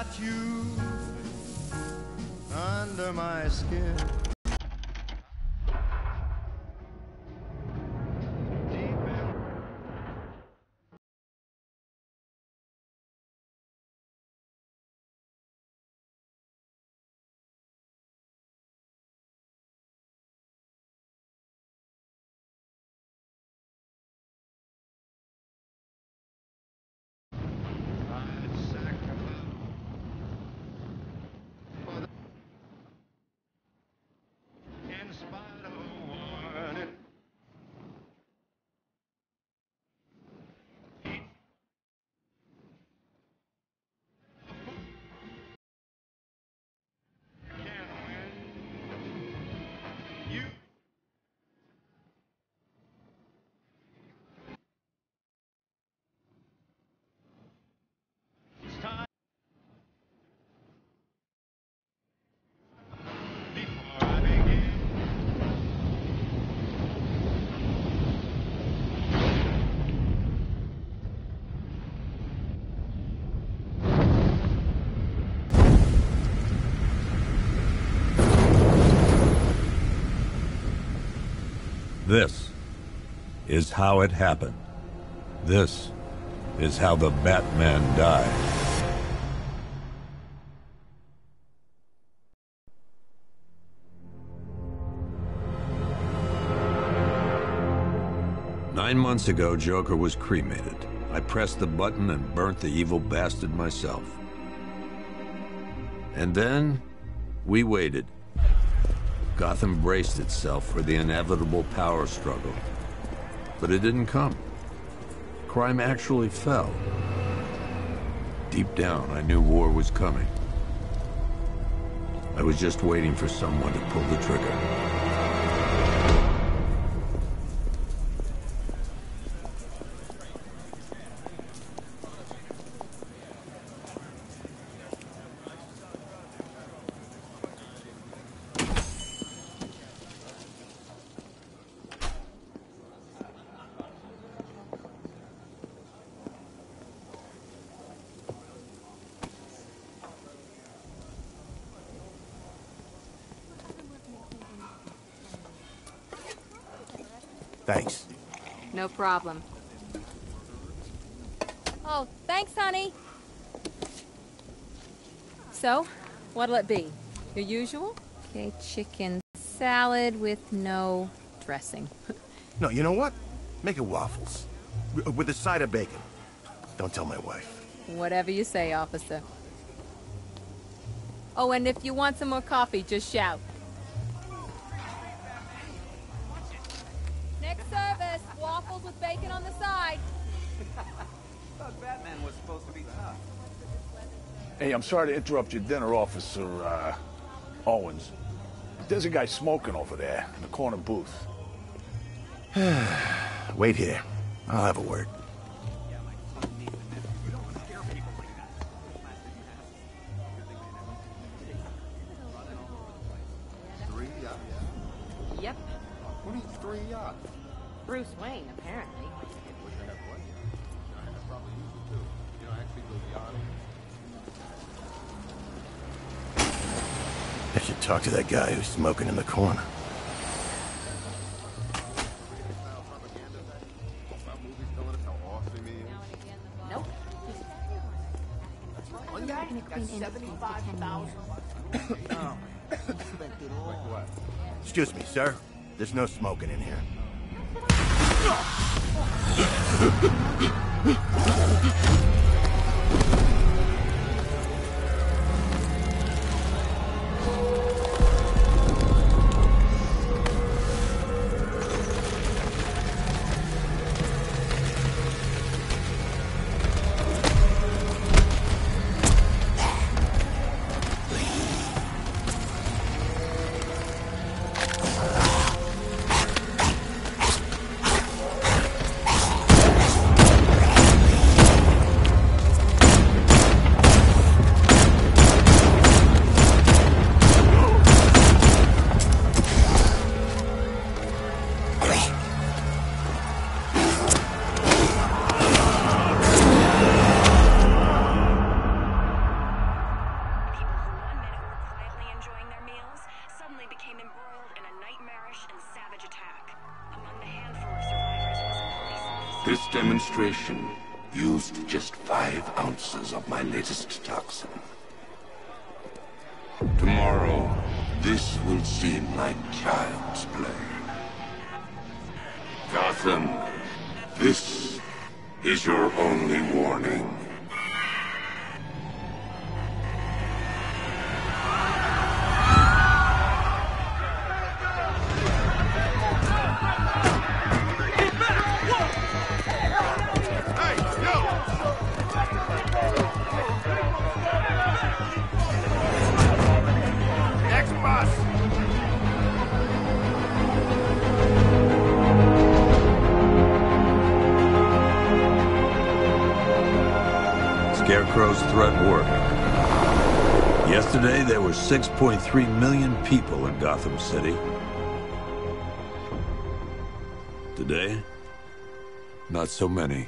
got you under my skin. This is how it happened. This is how the Batman died. Nine months ago, Joker was cremated. I pressed the button and burnt the evil bastard myself. And then, we waited. Gotham braced itself for the inevitable power struggle. But it didn't come. Crime actually fell. Deep down, I knew war was coming. I was just waiting for someone to pull the trigger. Thanks. No problem. Oh, thanks, honey. So, what'll it be? Your usual? Okay, chicken salad with no dressing. No, you know what? Make it waffles. With a side of bacon. Don't tell my wife. Whatever you say, officer. Oh, and if you want some more coffee, just shout. Next service, waffles with bacon on the side. I thought Batman was supposed to be tough. Hey, I'm sorry to interrupt your dinner, Officer, Owens. But there's a guy smoking over there in the corner booth. Wait here. I'll have a word. Yep. 23 yachts. Bruce Wayne, apparently. I should talk to that guy who's smoking in the corner. Nope. One guy got 75,000. Excuse me, sir. There's no smoking in here. This demonstration used just 5 ounces of my latest toxin. Tomorrow, this will seem like child's play. Gotham, this is your only warning. Scarecrow's threat worked. Yesterday, there were 6.3 million people in Gotham City. Today, not so many.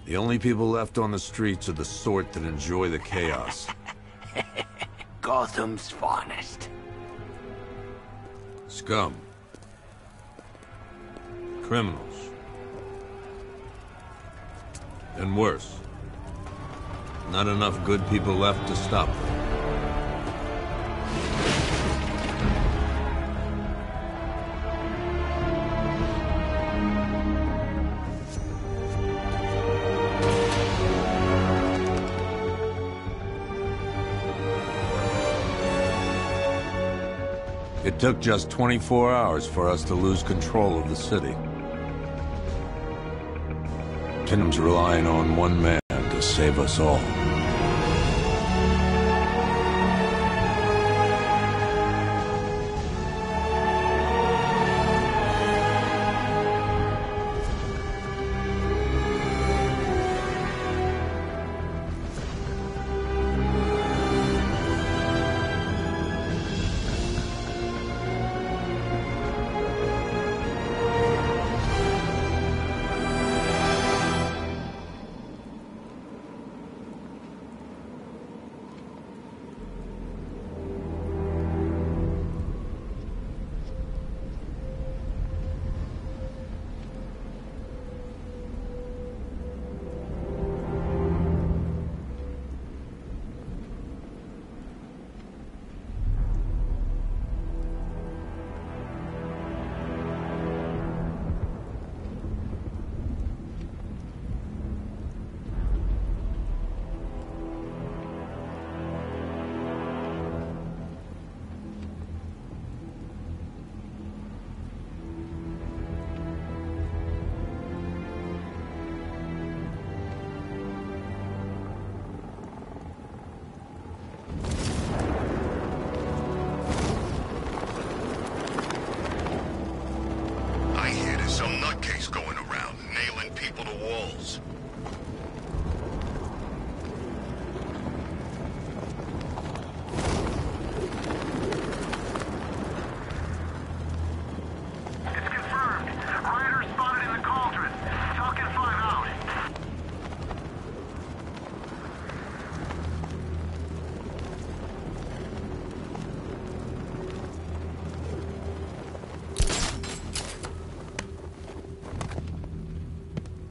The only people left on the streets are the sort that enjoy the chaos. Gotham's finest. Scum. Criminals. And worse. Not enough good people left to stop them. It took just 24 hours for us to lose control of the city. Kingdom's relying on one man to save us all.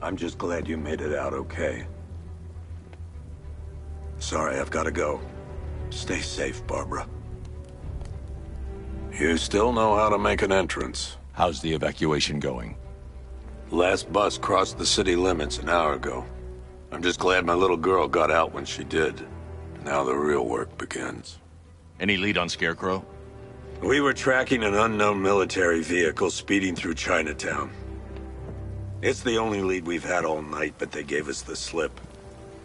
I'm just glad you made it out okay. Sorry, I've got to go. Stay safe, Barbara. You still know how to make an entrance. How's the evacuation going? Last bus crossed the city limits an hour ago. I'm just glad my little girl got out when she did. Now the real work begins. Any lead on Scarecrow? We were tracking an unknown military vehicle speeding through Chinatown. It's the only lead we've had all night, but they gave us the slip.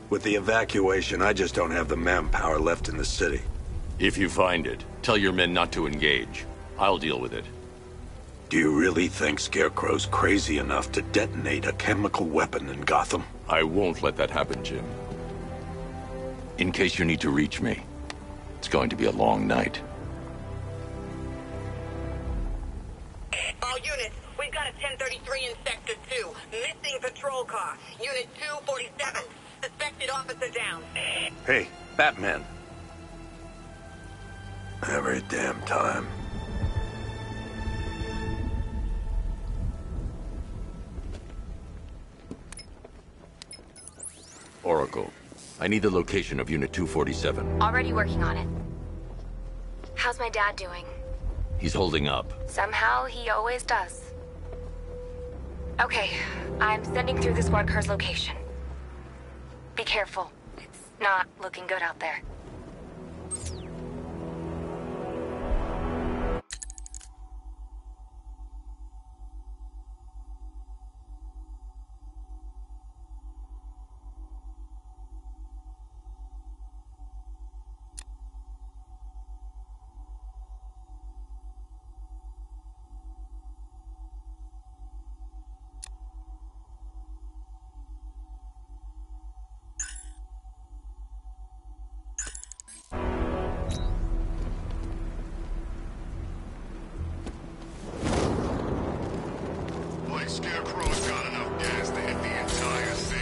With the evacuation, I just don't have the manpower left in the city. If you find it, tell your men not to engage. I'll deal with it. Do you really think Scarecrow's crazy enough to detonate a chemical weapon in Gotham? I won't let that happen, Jim. In case you need to reach me, it's going to be a long night. All units, we've got a 1033 in Sector 2. Missing patrol car. Unit 247. Suspected officer down. Hey, Batman. Every damn time. Oracle, I need the location of Unit 247. Already working on it. How's my dad doing? He's holding up. Somehow, he always does. Okay, I'm sending through the squad car's location. Be careful. It's not looking good out there. Scarecrow's got enough gas to hit the entire city.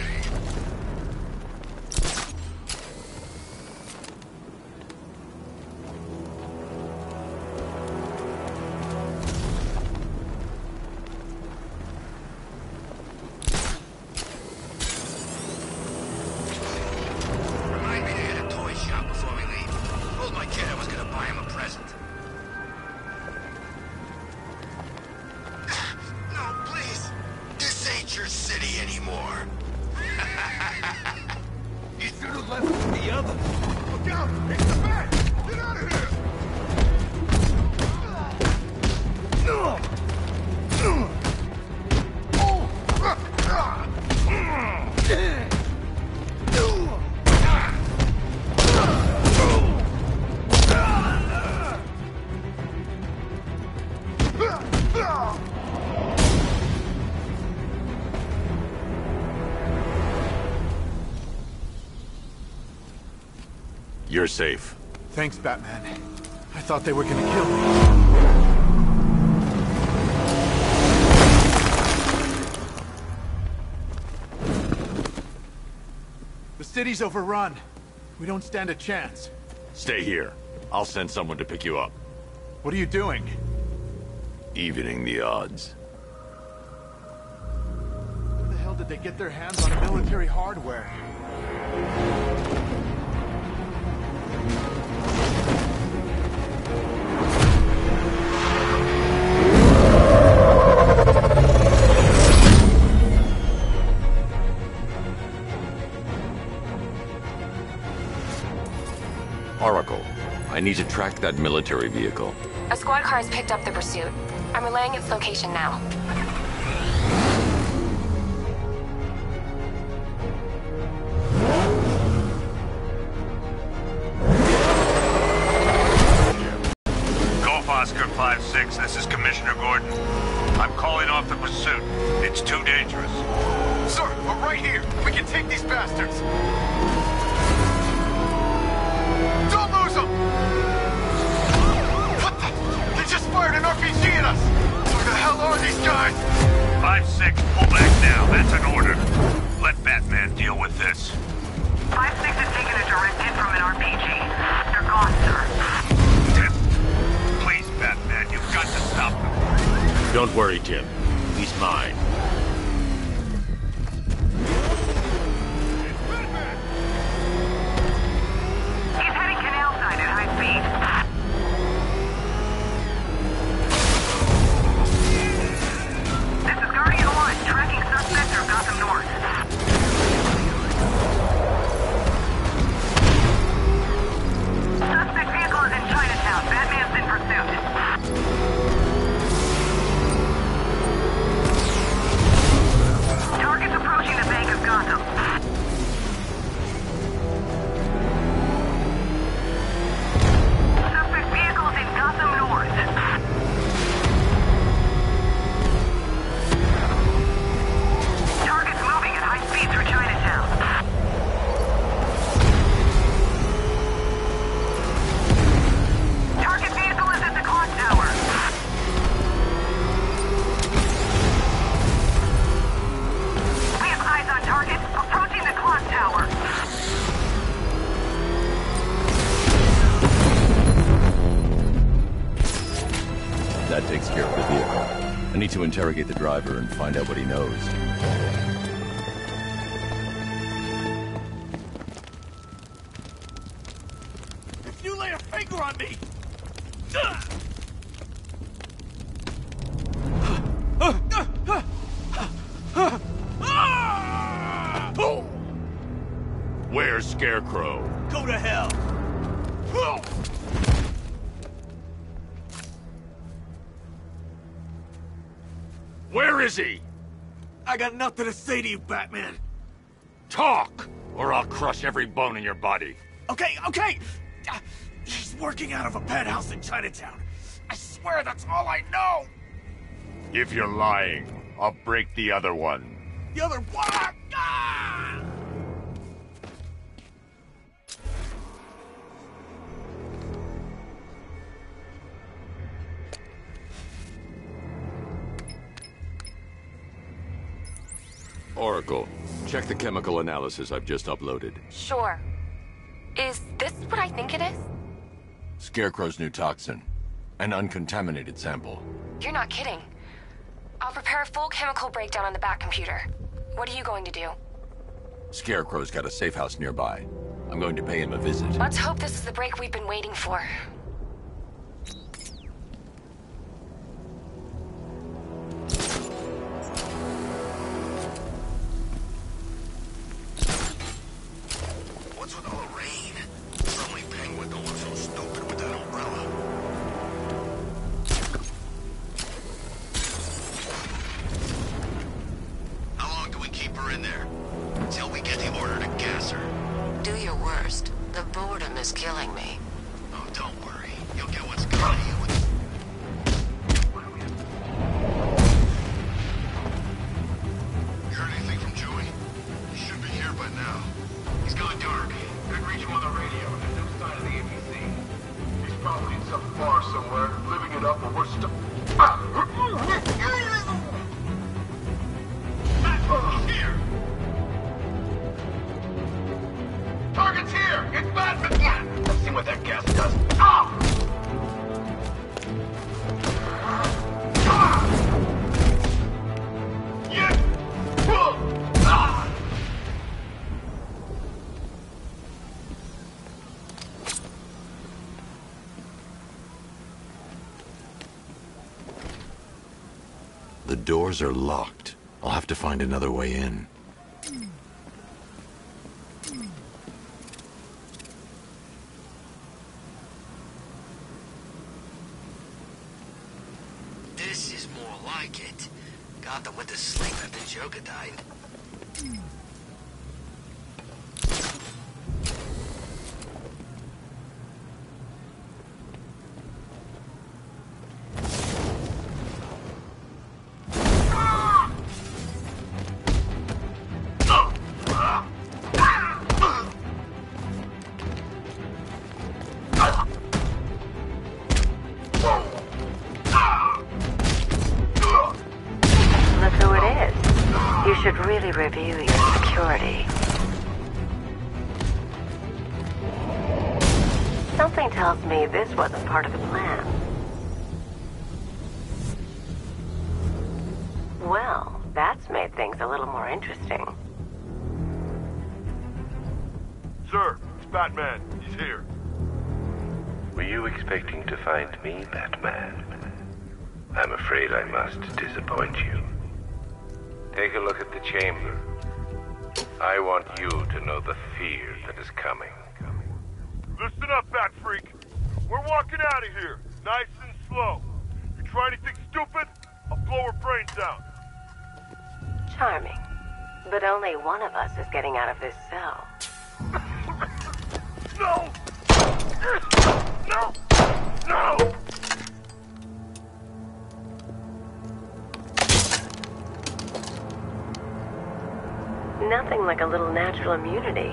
Remind me to hit a toy shop before we leave. Told my kid I was gonna buy him a present. Your city anymore. You should have left with the other. Look out! It's the bat! Get out of here! You're safe. Thanks, Batman. I thought they were gonna kill me. The city's overrun. We don't stand a chance. Stay here. I'll send someone to pick you up. What are you doing? Evening the odds. Where the hell did they get their hands on military hardware? Oracle, I need to track that military vehicle. A squad car has picked up the pursuit. I'm relaying its location now. Golf Oscar 5-6, this is Commissioner Gordon. I'm calling off the pursuit. It's too dangerous. Sir, we're right here. We can take these bastards. Don't lose them! What the? They just fired an RPG at us! Who the hell are these guys? 5-6, pull back now. That's an order. Let Batman deal with this. 5-6 has taken a direct hit from an RPG. They're gone, sir. Tim, please, Batman, you've got to stop them. Don't worry, Jim. He's mine. He's heading canal side at high speed. This is Guardian 1, tracking suspect through Gotham North. Suspect vehicle is in Chinatown. Batman's in pursuit. to interrogate the driver and find out what he knows. If you lay a finger on me! Where's Scarecrow? Go to hell! Where is he? I got nothing to say to you, Batman. Talk, or I'll crush every bone in your body. Okay. He's working out of a penthouse in Chinatown. I swear that's all I know. If you're lying, I'll break the other one. The other one. Ah! Oracle, check the chemical analysis I've just uploaded. Sure. Is this what I think it is? Scarecrow's new toxin. An uncontaminated sample. You're not kidding. I'll prepare a full chemical breakdown on the back computer. What are you going to do? Scarecrow's got a safe house nearby. I'm going to pay him a visit. Let's hope this is the break we've been waiting for. What's with all the rain? Only Penguin don't look so stupid with that umbrella. How long do we keep her in there? Till we get the order to gas her. Do your worst. The boredom is killing me. Oh, don't worry. You'll get what's coming to you with... You heard anything from Joey? He should be here by now. He's gone dark. Could reach him on the radio. There's no sign of the ABC. He's probably in some bar somewhere, living it up, or we're stuck. He's here! Target's here! It's Batman! Let's see what that gas does. Ah! Ah! Yeah! Ah! The doors are locked. I'll have to find another way in. This is more like it. Gotham went to sleep after Joker died. Look who it is. You should really review your security. Something tells me this wasn't part of the plan. Well, that's made things a little more interesting. Sir, it's Batman. He's here. Were you expecting to find me, Batman? I'm afraid I must disappoint you. Take a look at the chamber. I want you to know the fear that is coming. Listen up, Bat Freak. We're walking out of here, nice and slow. You try anything stupid, I'll blow her brains out. Charming. But only one of us is getting out of this cell. No! No! No! Nothing like a little natural immunity.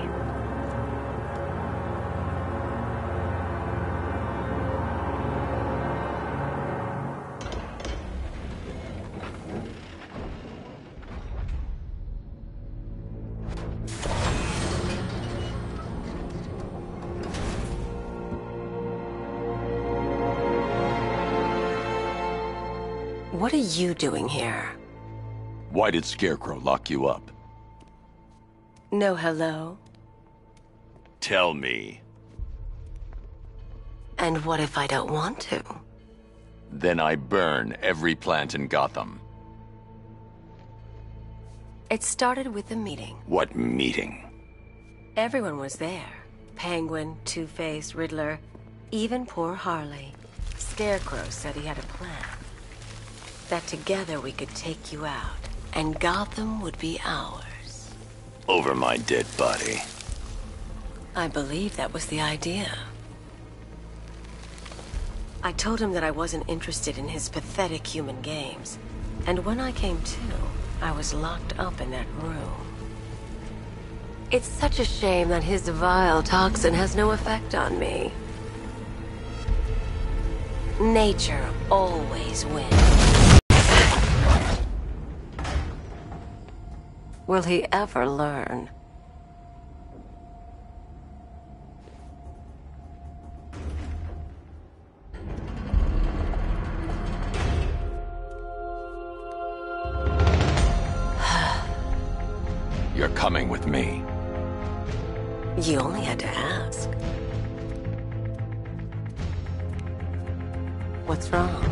What are you doing here? Why did Scarecrow lock you up? No hello? Tell me. And what if I don't want to? Then I burn every plant in Gotham. It started with a meeting. What meeting? Everyone was there. Penguin, Two-Face, Riddler, even poor Harley. Scarecrow said he had a plan. That together we could take you out, and Gotham would be ours. Over my dead body. I believe that was the idea. I told him that I wasn't interested in his pathetic human games. And when I came to, I was locked up in that room. It's such a shame that his vile toxin has no effect on me. Nature always wins. Will he ever learn? You're coming with me. You only had to ask. What's wrong?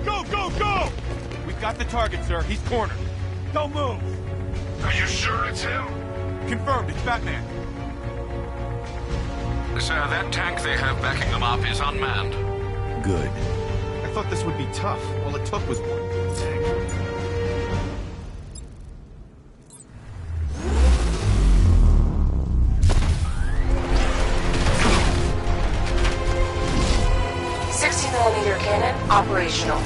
Go, go, go! We've got the target, sir. He's cornered. Don't move! Are you sure it's him? Confirmed, it's Batman. Sir, that tank they have backing them up is unmanned. Good. I thought this would be tough. All it took was one tick. .60mm cannon operational.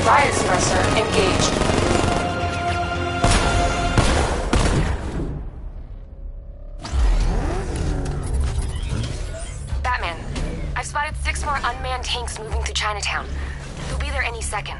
Riot suppressor engaged. I've spotted 6 more unmanned tanks moving through Chinatown. They'll be there any second.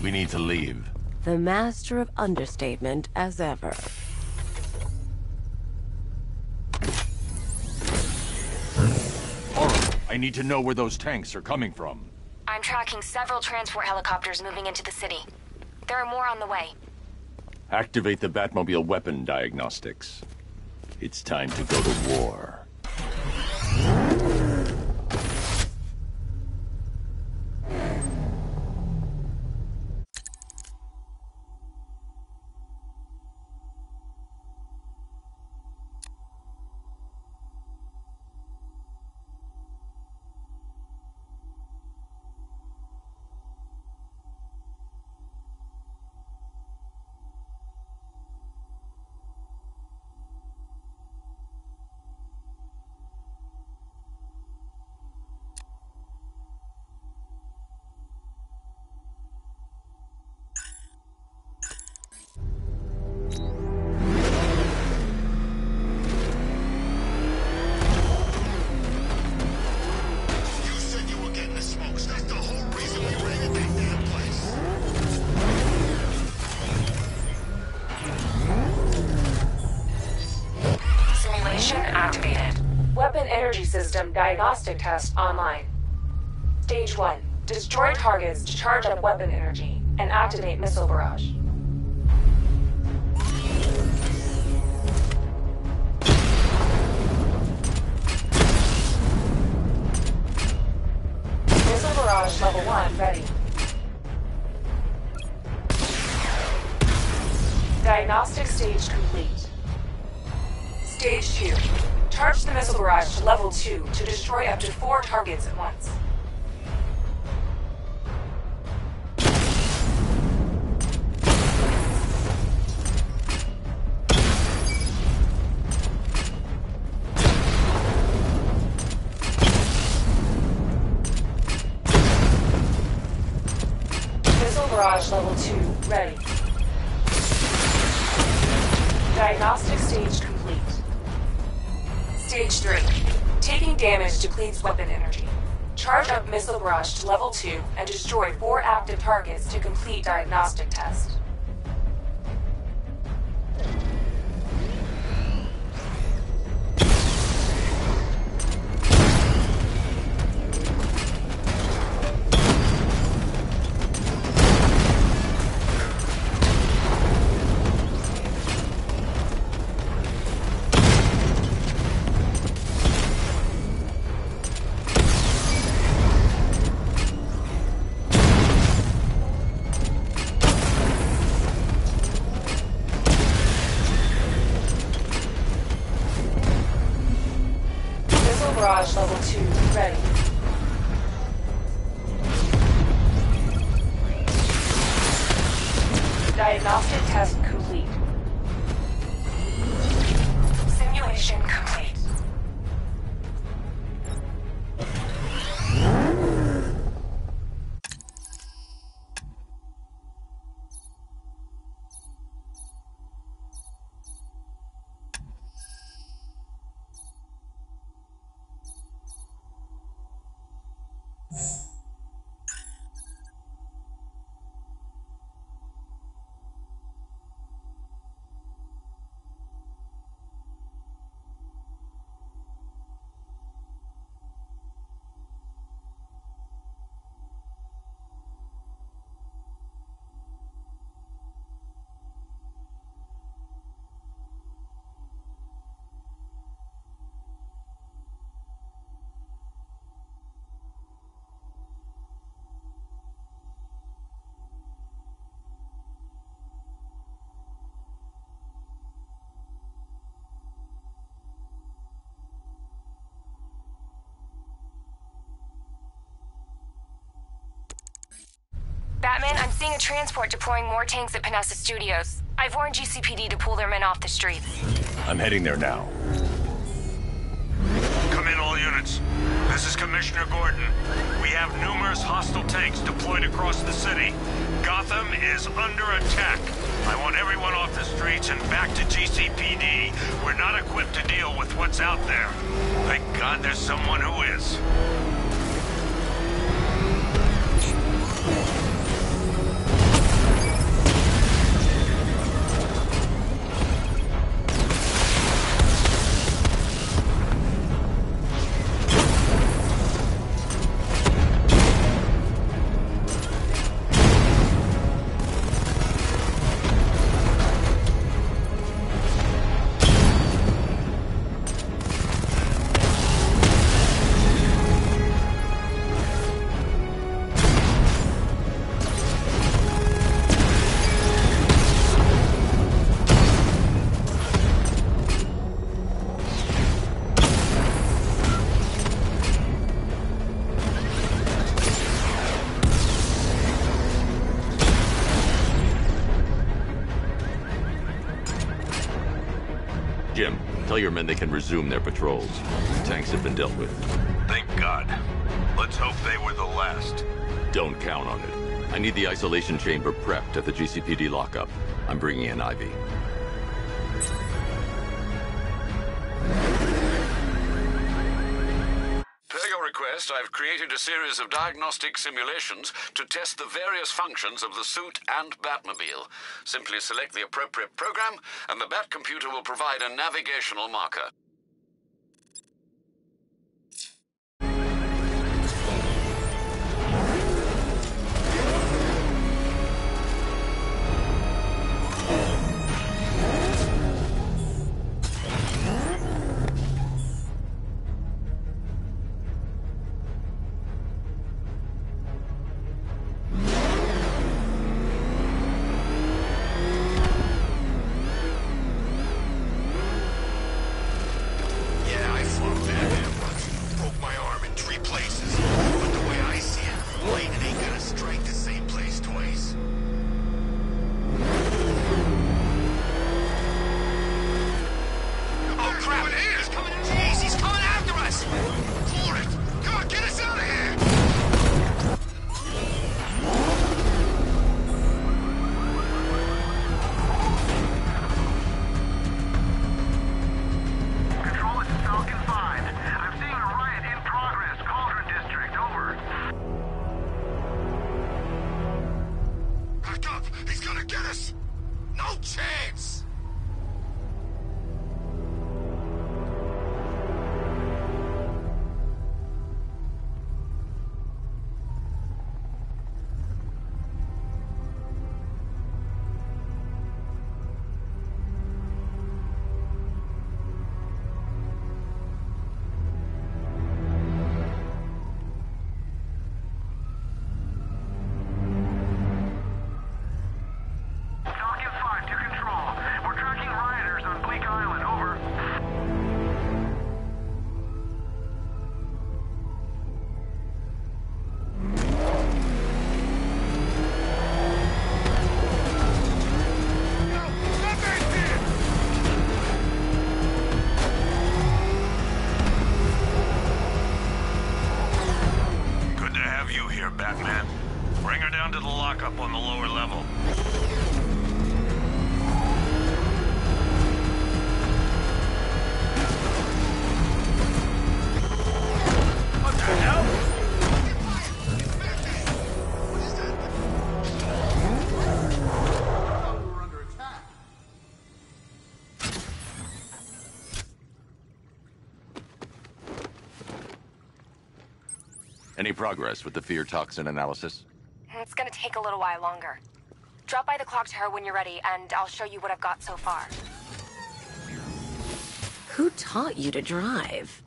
We need to leave. The master of understatement as ever. I need to know where those tanks are coming from. I'm tracking several transport helicopters moving into the city. There are more on the way. Activate the Batmobile weapon diagnostics. It's time to go to war. energy system diagnostic test online. Stage 1. Destroy targets to charge up weapon energy and activate missile barrage. Missile barrage level 1 ready. Diagnostic stage complete. Stage 2. Charge the missile barrage to level 2 to destroy up to 4 targets at once. Missile barrage level 2 ready. Diagnostic stage complete. Stage 3. Taking damage depletes weapon energy. Charge up missile barrage to level 2 and destroy 4 active targets to complete diagnostic test. Barrage level 2 ready. Diagnostic test complete. Simulation complete. Batman, I'm seeing a transport deploying more tanks at Panessa Studios. I've warned GCPD to pull their men off the streets. I'm heading there now. Come in, all units. This is Commissioner Gordon. We have numerous hostile tanks deployed across the city. Gotham is under attack. I want everyone off the streets and back to GCPD. We're not equipped to deal with what's out there. Thank God there's someone who is. Jim, tell your men they can resume their patrols. Tanks have been dealt with. Thank God. Let's hope they were the last. Don't count on it. I need the isolation chamber prepped at the GCPD lockup. I'm bringing in Ivy. Per your request, I've created a series of diagnostic simulations to test the various functions of the suit and Batmobile. Simply select the appropriate program, and the Bat computer will provide a navigational marker. No chance! Falcon 5 to control. We're tracking rioters on Bleak Island. Over. Good to have you here, Batman. Bring her down to the lockup on the lower level. What the hell? Any progress with the fear toxin analysis? It's gonna take a little while longer. Drop by the clock tower when you're ready, and I'll show you what I've got so far. Who taught you to drive?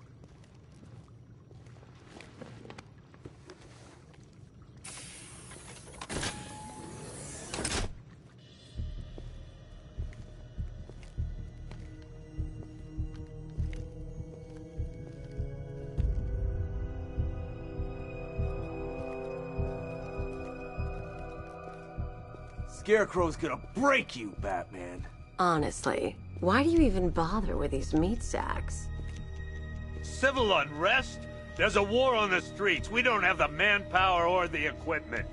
Scarecrow's gonna break you, Batman. Honestly, why do you even bother with these meat sacks? Civil unrest? There's a war on the streets. We don't have the manpower or the equipment.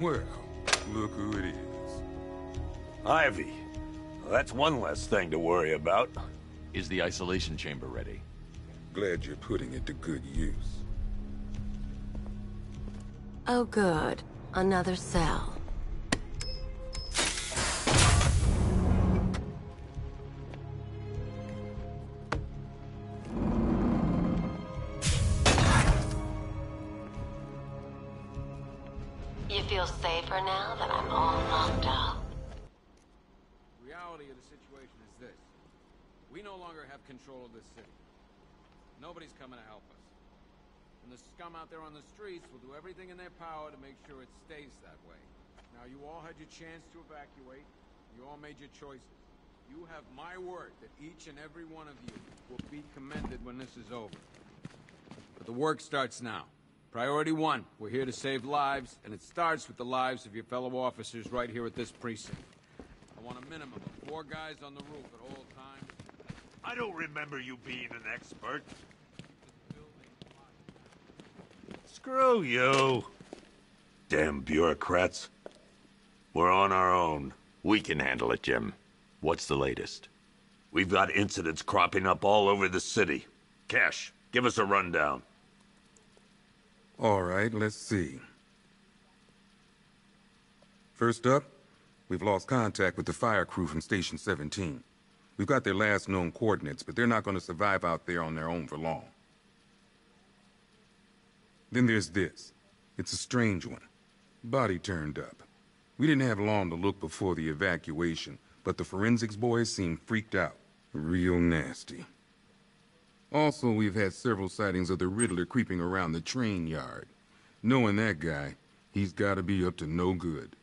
Well, look who it is. Ivy. Well, that's one less thing to worry about. Is the isolation chamber ready? Glad you're putting it to good use. Oh good, another cell. You feel safer now that I'm all locked up? The reality of the situation is this. We no longer have control of this city. Nobody's coming to help us. And the scum out there on the streets will do everything in their power to make sure it stays that way. Now, you all had your chance to evacuate. You all made your choices. You have my word that each and every one of you will be commended when this is over. But the work starts now. Priority 1, we're here to save lives, and it starts with the lives of your fellow officers right here at this precinct. I want a minimum of 4 guys on the roof at all times. I don't remember you being an expert. Screw you. Damn bureaucrats. We're on our own. We can handle it, Jim. What's the latest? We've got incidents cropping up all over the city. Cash, give us a rundown. All right, let's see. First up, we've lost contact with the fire crew from Station 17. We've got their last known coordinates, but they're not going to survive out there on their own for long. Then there's this. It's a strange one. Body turned up. We didn't have long to look before the evacuation, but the forensics boys seemed freaked out. Real nasty. Also, we've had several sightings of the Riddler creeping around the train yard. Knowing that guy, he's got to be up to no good.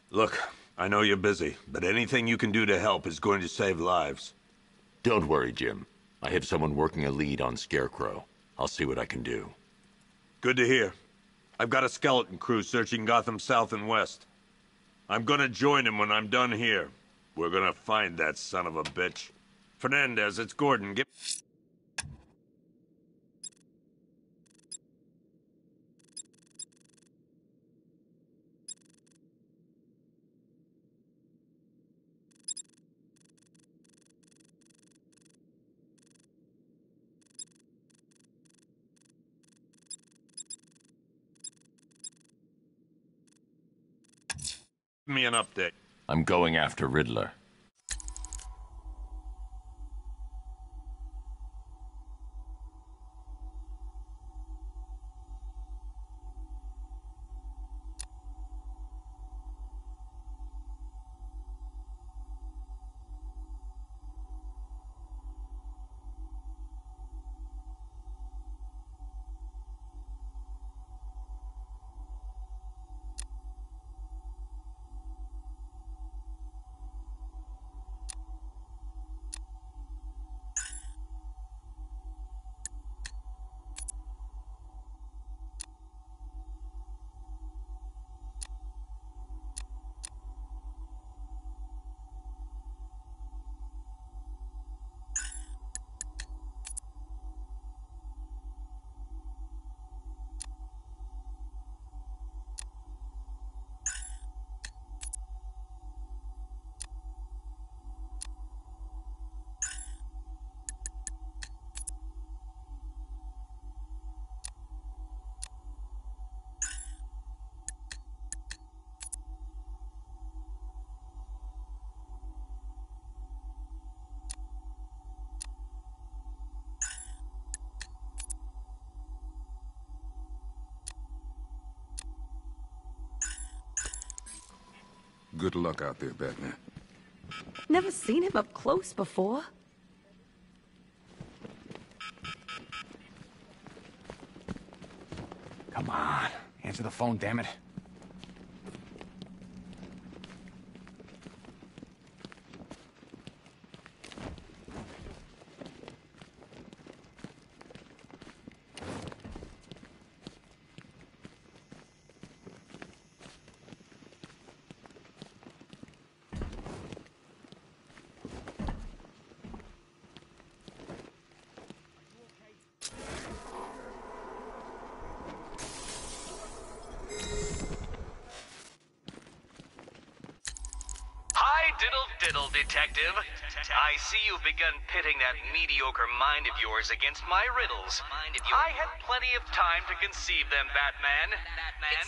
Look, I know you're busy, but anything you can do to help is going to save lives. Don't worry, Jim. I have someone working a lead on Scarecrow. I'll see what I can do. Good to hear. I've got a skeleton crew searching Gotham South and West. I'm gonna join him when I'm done here. We're gonna find that son of a bitch. Fernandez, it's Gordon. Give me an update. I'm going after Riddler. Good luck out there, Batman. Never seen him up close before. Come on. Answer the phone, damn it. Diddle, Detective. I see you've begun pitting that mediocre mind of yours against my riddles. I had plenty of time to conceive them, Batman.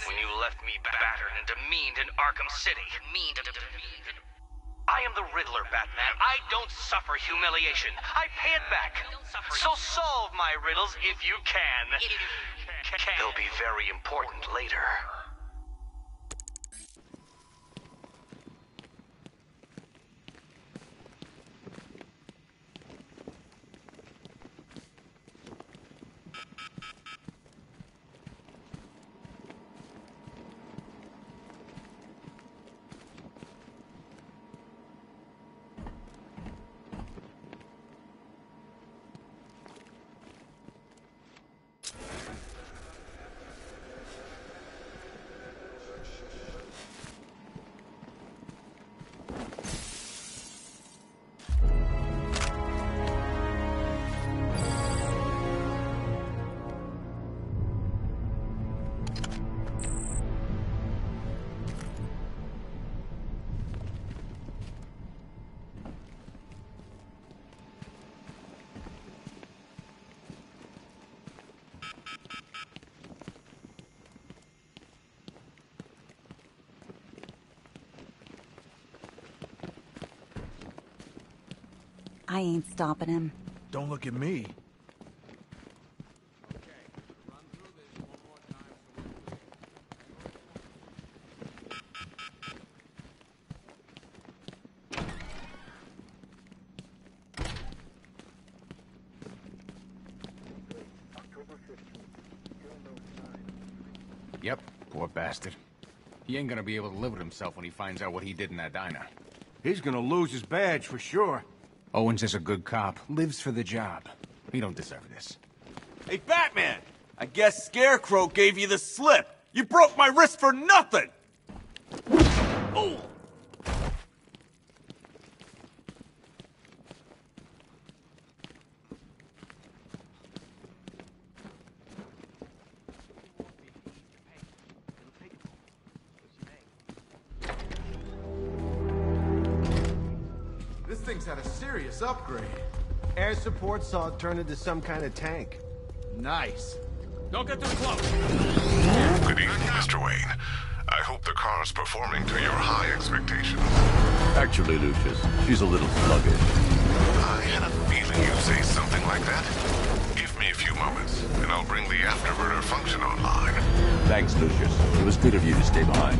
When you left me battered and demeaned in Arkham City. I am the Riddler, Batman. I don't suffer humiliation. I pay it back. So solve my riddles if you can. They'll be very important later. I ain't stopping him. Don't look at me. Yep, poor bastard. He ain't gonna be able to live with himself when he finds out what he did in that diner. He's gonna lose his badge for sure. Owens is a good cop, lives for the job. He don't deserve this. Hey, Batman! I guess Scarecrow gave you the slip. You broke my wrist for nothing! Oh! This thing's had a serious upgrade. Air support saw it turn into some kind of tank. Nice. Don't get too close. Good evening, Mr. Wayne. I hope the car's performing to your high expectations. Actually, Lucius, she's a little sluggish. I had a feeling you'd say something like that. Give me a few moments, and I'll bring the afterburner function online. Thanks, Lucius. It was good of you to stay behind.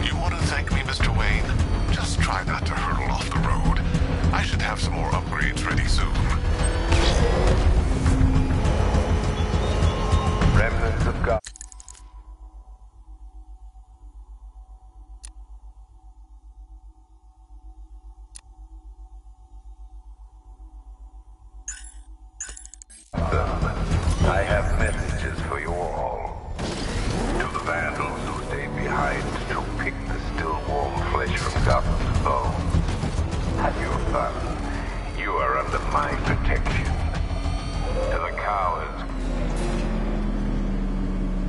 You want to thank me, Mr. Wayne? Just try not to hurtle off the road. I should have some more upgrades ready soon. Remnants of God. I have messages for you all. To the vandals who stayed behind to pick the still warm flesh from Gotham's bones. Have your fun. You are under my protection. To the cowards.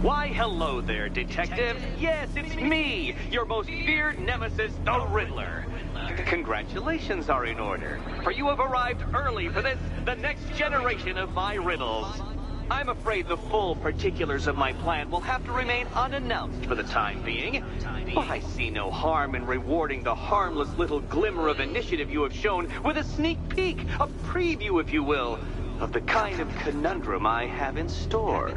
Why, hello there, Detective. Yes, it's me, your most feared nemesis, the Riddler. Congratulations are in order, for you have arrived early for this, the next generation of my riddles. I'm afraid the full particulars of my plan will have to remain unannounced for the time being, but I see no harm in rewarding the harmless little glimmer of initiative you have shown with a sneak peek, a preview, if you will, of the kind of conundrum I have in store.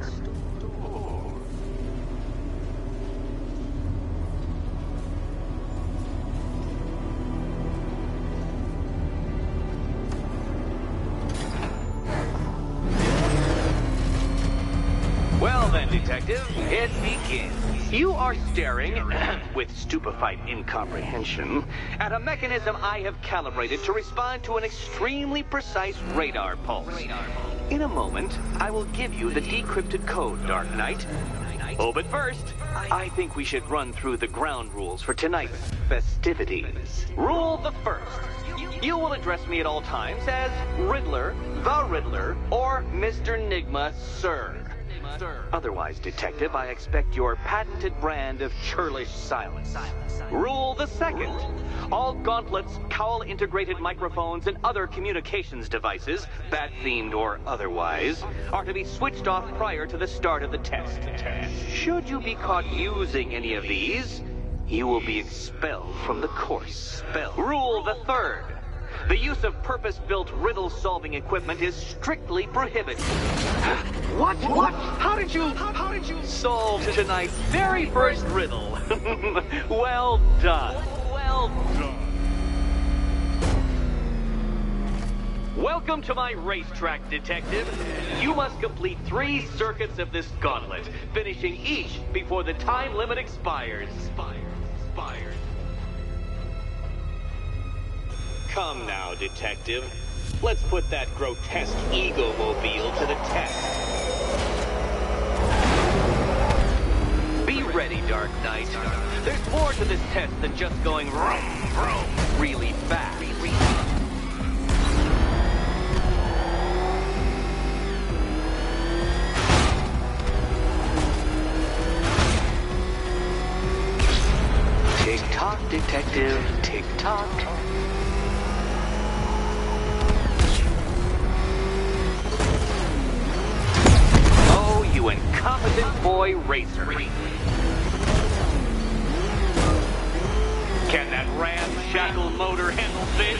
Well then, Detective, it begins. You are staring, with stupefied incomprehension, at a mechanism I have calibrated to respond to an extremely precise radar pulse. In a moment, I will give you the decrypted code, Dark Knight. Oh, but first, I think we should run through the ground rules for tonight's festivities. Rule the first. You will address me at all times as Riddler, the Riddler, or Mr. Nigma, sir. Otherwise, Detective, I expect your patented brand of churlish silence. Rule the second. All gauntlets, cowl-integrated microphones, and other communications devices, bat-themed or otherwise, are to be switched off prior to the start of the test. Should you be caught using any of these, you will be expelled from the course. Rule the third. The use of purpose-built riddle-solving equipment is strictly prohibited. What? How did you solve tonight's very first riddle? Well done. Welcome to my racetrack, Detective. You must complete 3 circuits of this gauntlet, finishing each before the time limit expires. Come now, Detective. Let's put that grotesque ego-mobile to the test. Be ready, Dark Knight. There's more to this test than just going vroom, vroom really fast. Tick-tock, Detective, tick-tock. You incompetent boy racer. Can that ramshackle motor handle this?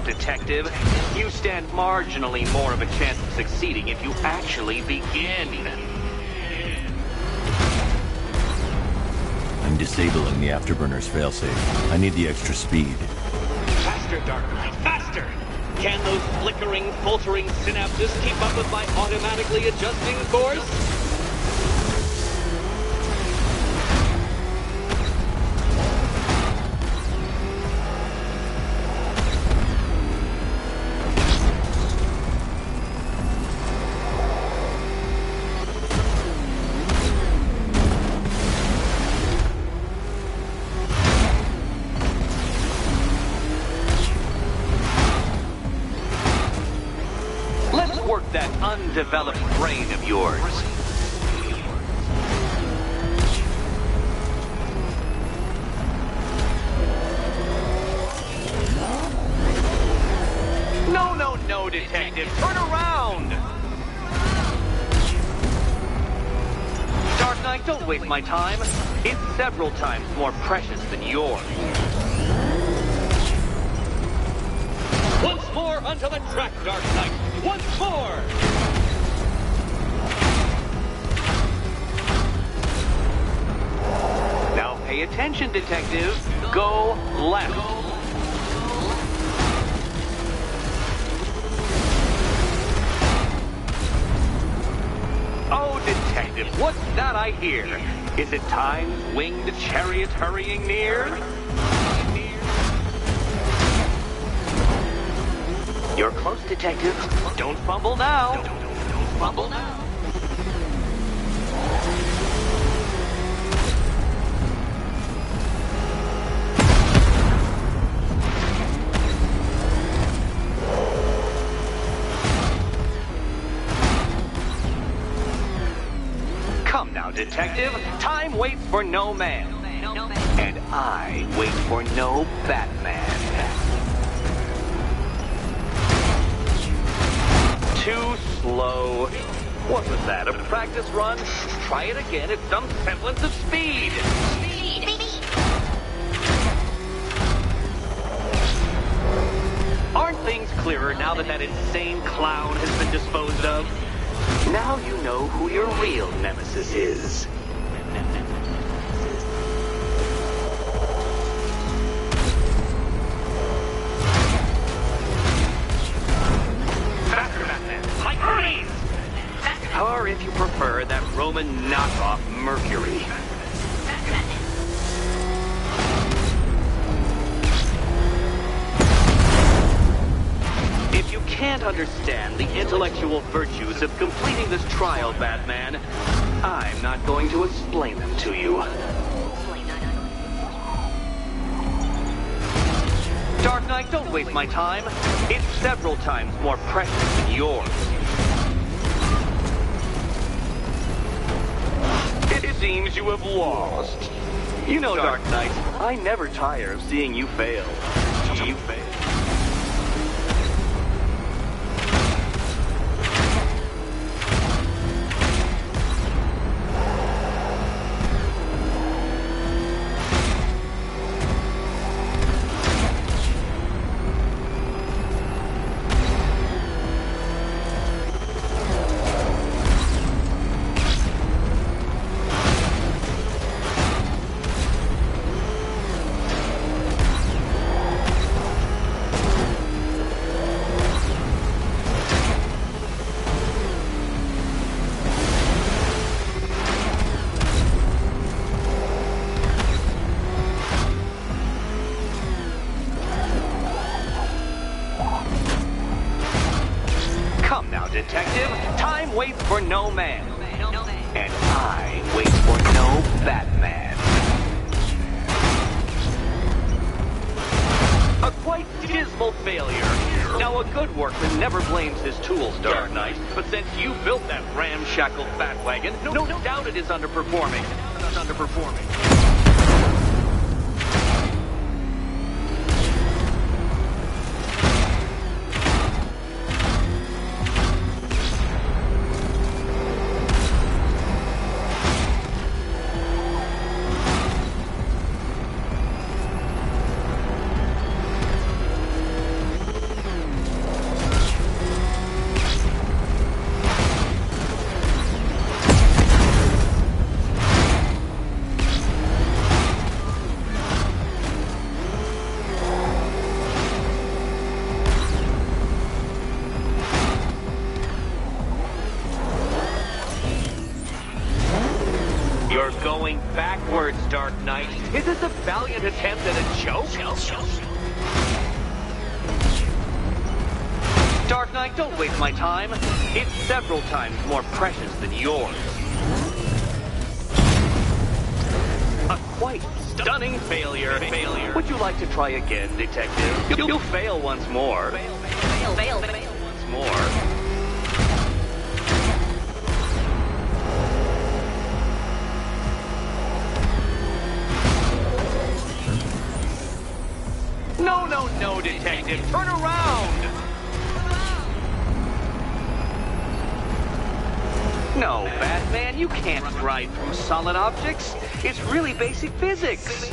Detective, you stand marginally more of a chance of succeeding if you actually begin. I'm disabling the afterburner's failsafe. I need the extra speed. Faster, Dark Knight, faster! Can those flickering, faltering synapses keep up with my automatically adjusting course? undeveloped brain of yours. No, Detective, turn around! Dark Knight, don't waste my time. It's several times more precious than yours. Once more onto the track, Dark Knight! Once more! Now pay attention, Detective. Go left. Oh, Detective, what's that I hear? Is it Time's winged chariot hurrying near? You're close, Detective. Don't fumble now. Don't fumble now. Come now, Detective. Time waits for no man. And I wait for no Batman. Too slow. What was that, a practice run? Try it again at some semblance of speed. Aren't things clearer now that that insane clown has been disposed of? Now you know who your real nemesis is. Faster, Batman! Like freeze! Or if you prefer, that Roman knockoff Mercury. If you can't understand the intellectual virtues of completing this trial, Batman, I'm not going to explain them to you. Dark Knight, don't waste my time. It's several times more precious than yours. It seems you have lost. You know, Dark Knight, I never tire of seeing you fail. You fail. Detective, time waits for no man. And I wait for no Batman. A quite dismal failure. Now, a good workman never blames his tools, Dark Knight, but since you built that ramshackle fat wagon, no doubt it is underperforming. It's underperforming. You're going backwards, Dark Knight. Is this a valiant attempt at a joke? Dark Knight, don't waste my time. It's several times more precious than yours. A quite stunning failure. Would you like to try again, Detective? You'll fail once more. Fail once more. No, no, no, Detective. Turn around! No, Batman, you can't drive through solid objects. It's really basic physics.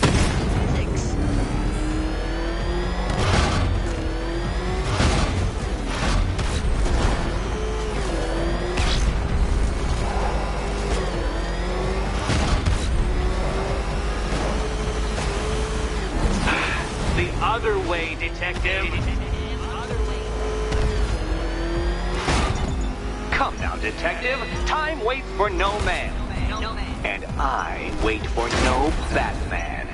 The other way, Detective. Come now, Detective. Time waits for no man. And I wait for no Batman.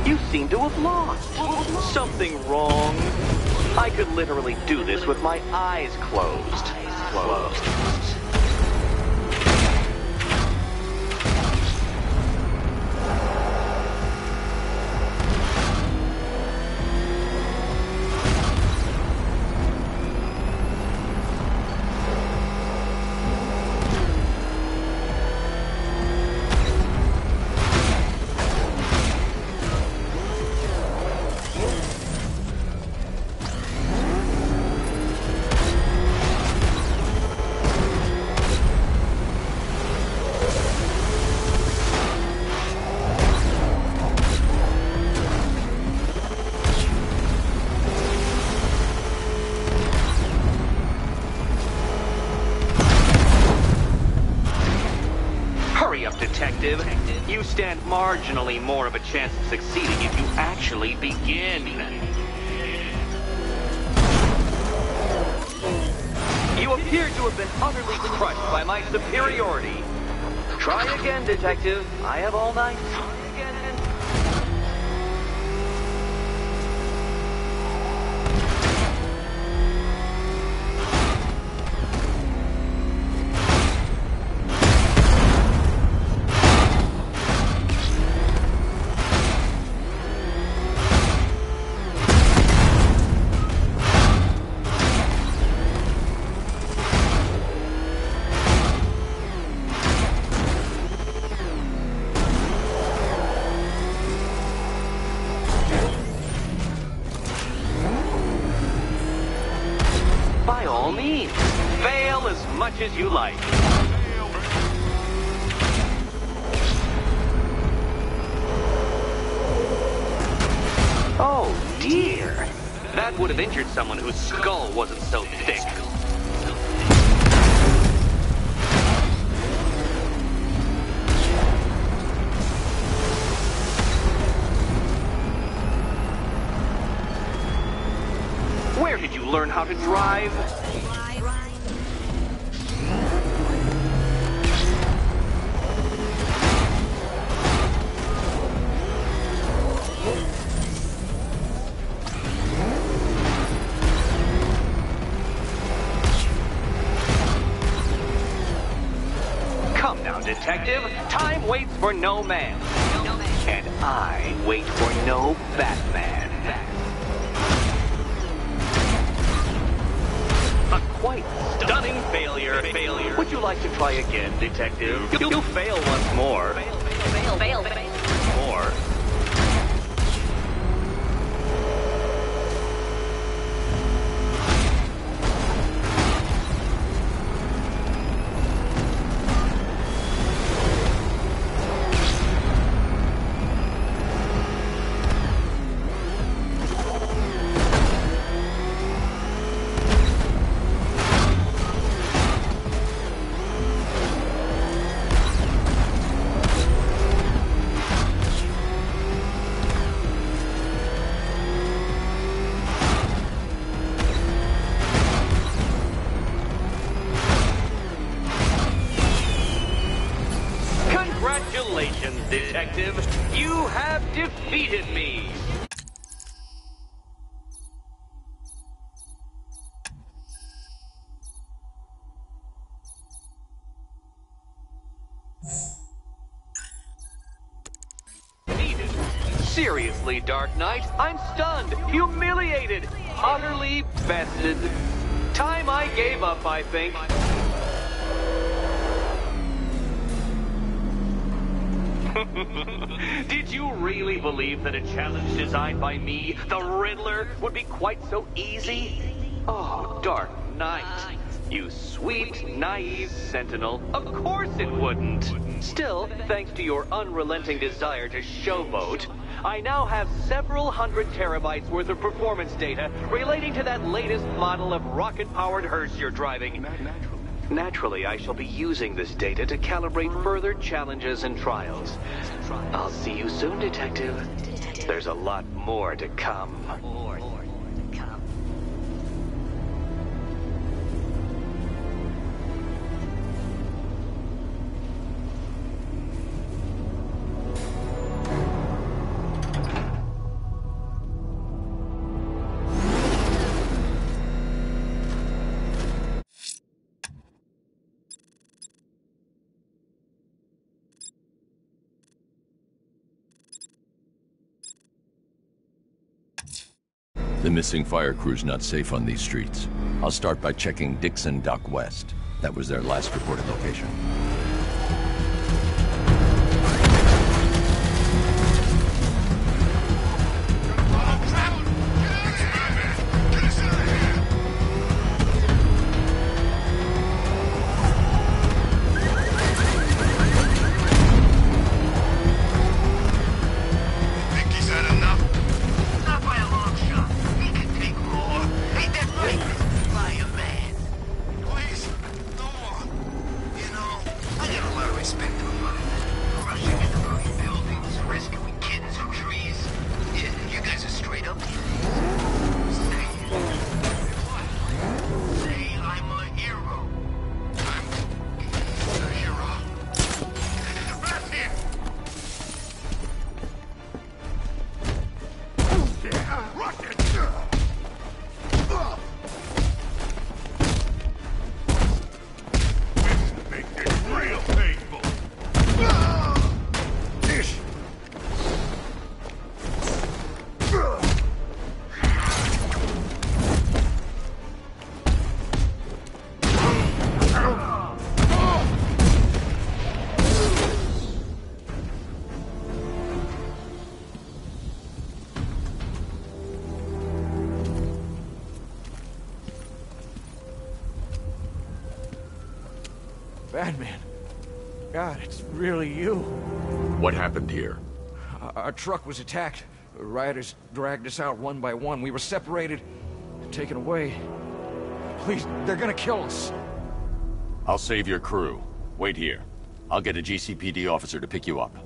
You seem to have lost. Something wrong? I could literally do this with my eyes closed. Detective. You stand marginally more of a chance of succeeding if you actually begin. You appear to have been utterly crushed by my superiority. Try again, Detective. I have all night. By all means, fail as much as you like. Oh dear, that would have injured someone whose skull wasn't so thick. Where did you learn how to drive? Come now, Detective. Time waits for no man. And I wait for no Batman. A quite stunning failure. Would you like to try again, Detective? You fail once more. Fail. More. Congratulations, Detective. You have defeated me. Seriously, Dark Knight, I'm stunned, humiliated, utterly bested. Time I gave up, I think. Did you really believe that a challenge designed by me, the Riddler, would be quite so easy? Oh, Dark Knight. You sweet, naive sentinel. Of course it wouldn't. Still, thanks to your unrelenting desire to showboat, I now have several hundred terabytes worth of performance data relating to that latest model of rocket-powered hearse you're driving. Naturally, I shall be using this data to calibrate further challenges and trials. I'll see you soon, Detective. There's a lot more to come. The missing fire crew's not safe on these streets. I'll start by checking Dixon Dock West. That was their last reported location. Batman. God, it's really you. What happened here? Our truck was attacked. Rioters dragged us out one by one. We were separated, taken away. Please, they're gonna kill us. I'll save your crew. Wait here. I'll get a GCPD officer to pick you up.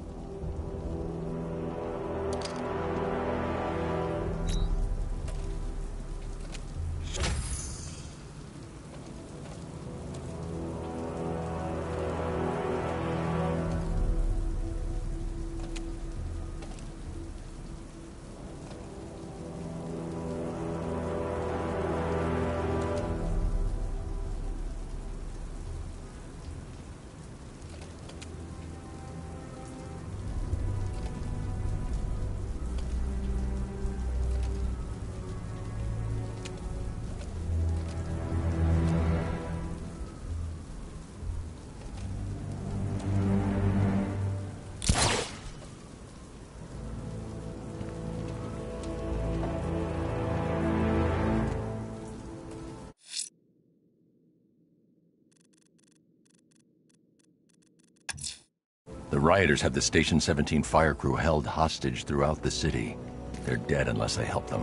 The rioters have the Station 17 fire crew held hostage throughout the city. They're dead unless I help them.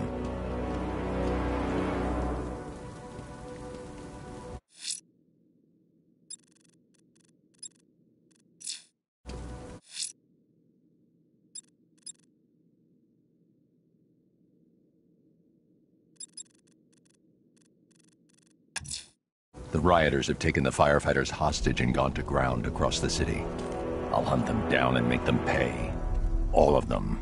The rioters have taken the firefighters hostage and gone to ground across the city. I'll hunt them down and make them pay. All of them.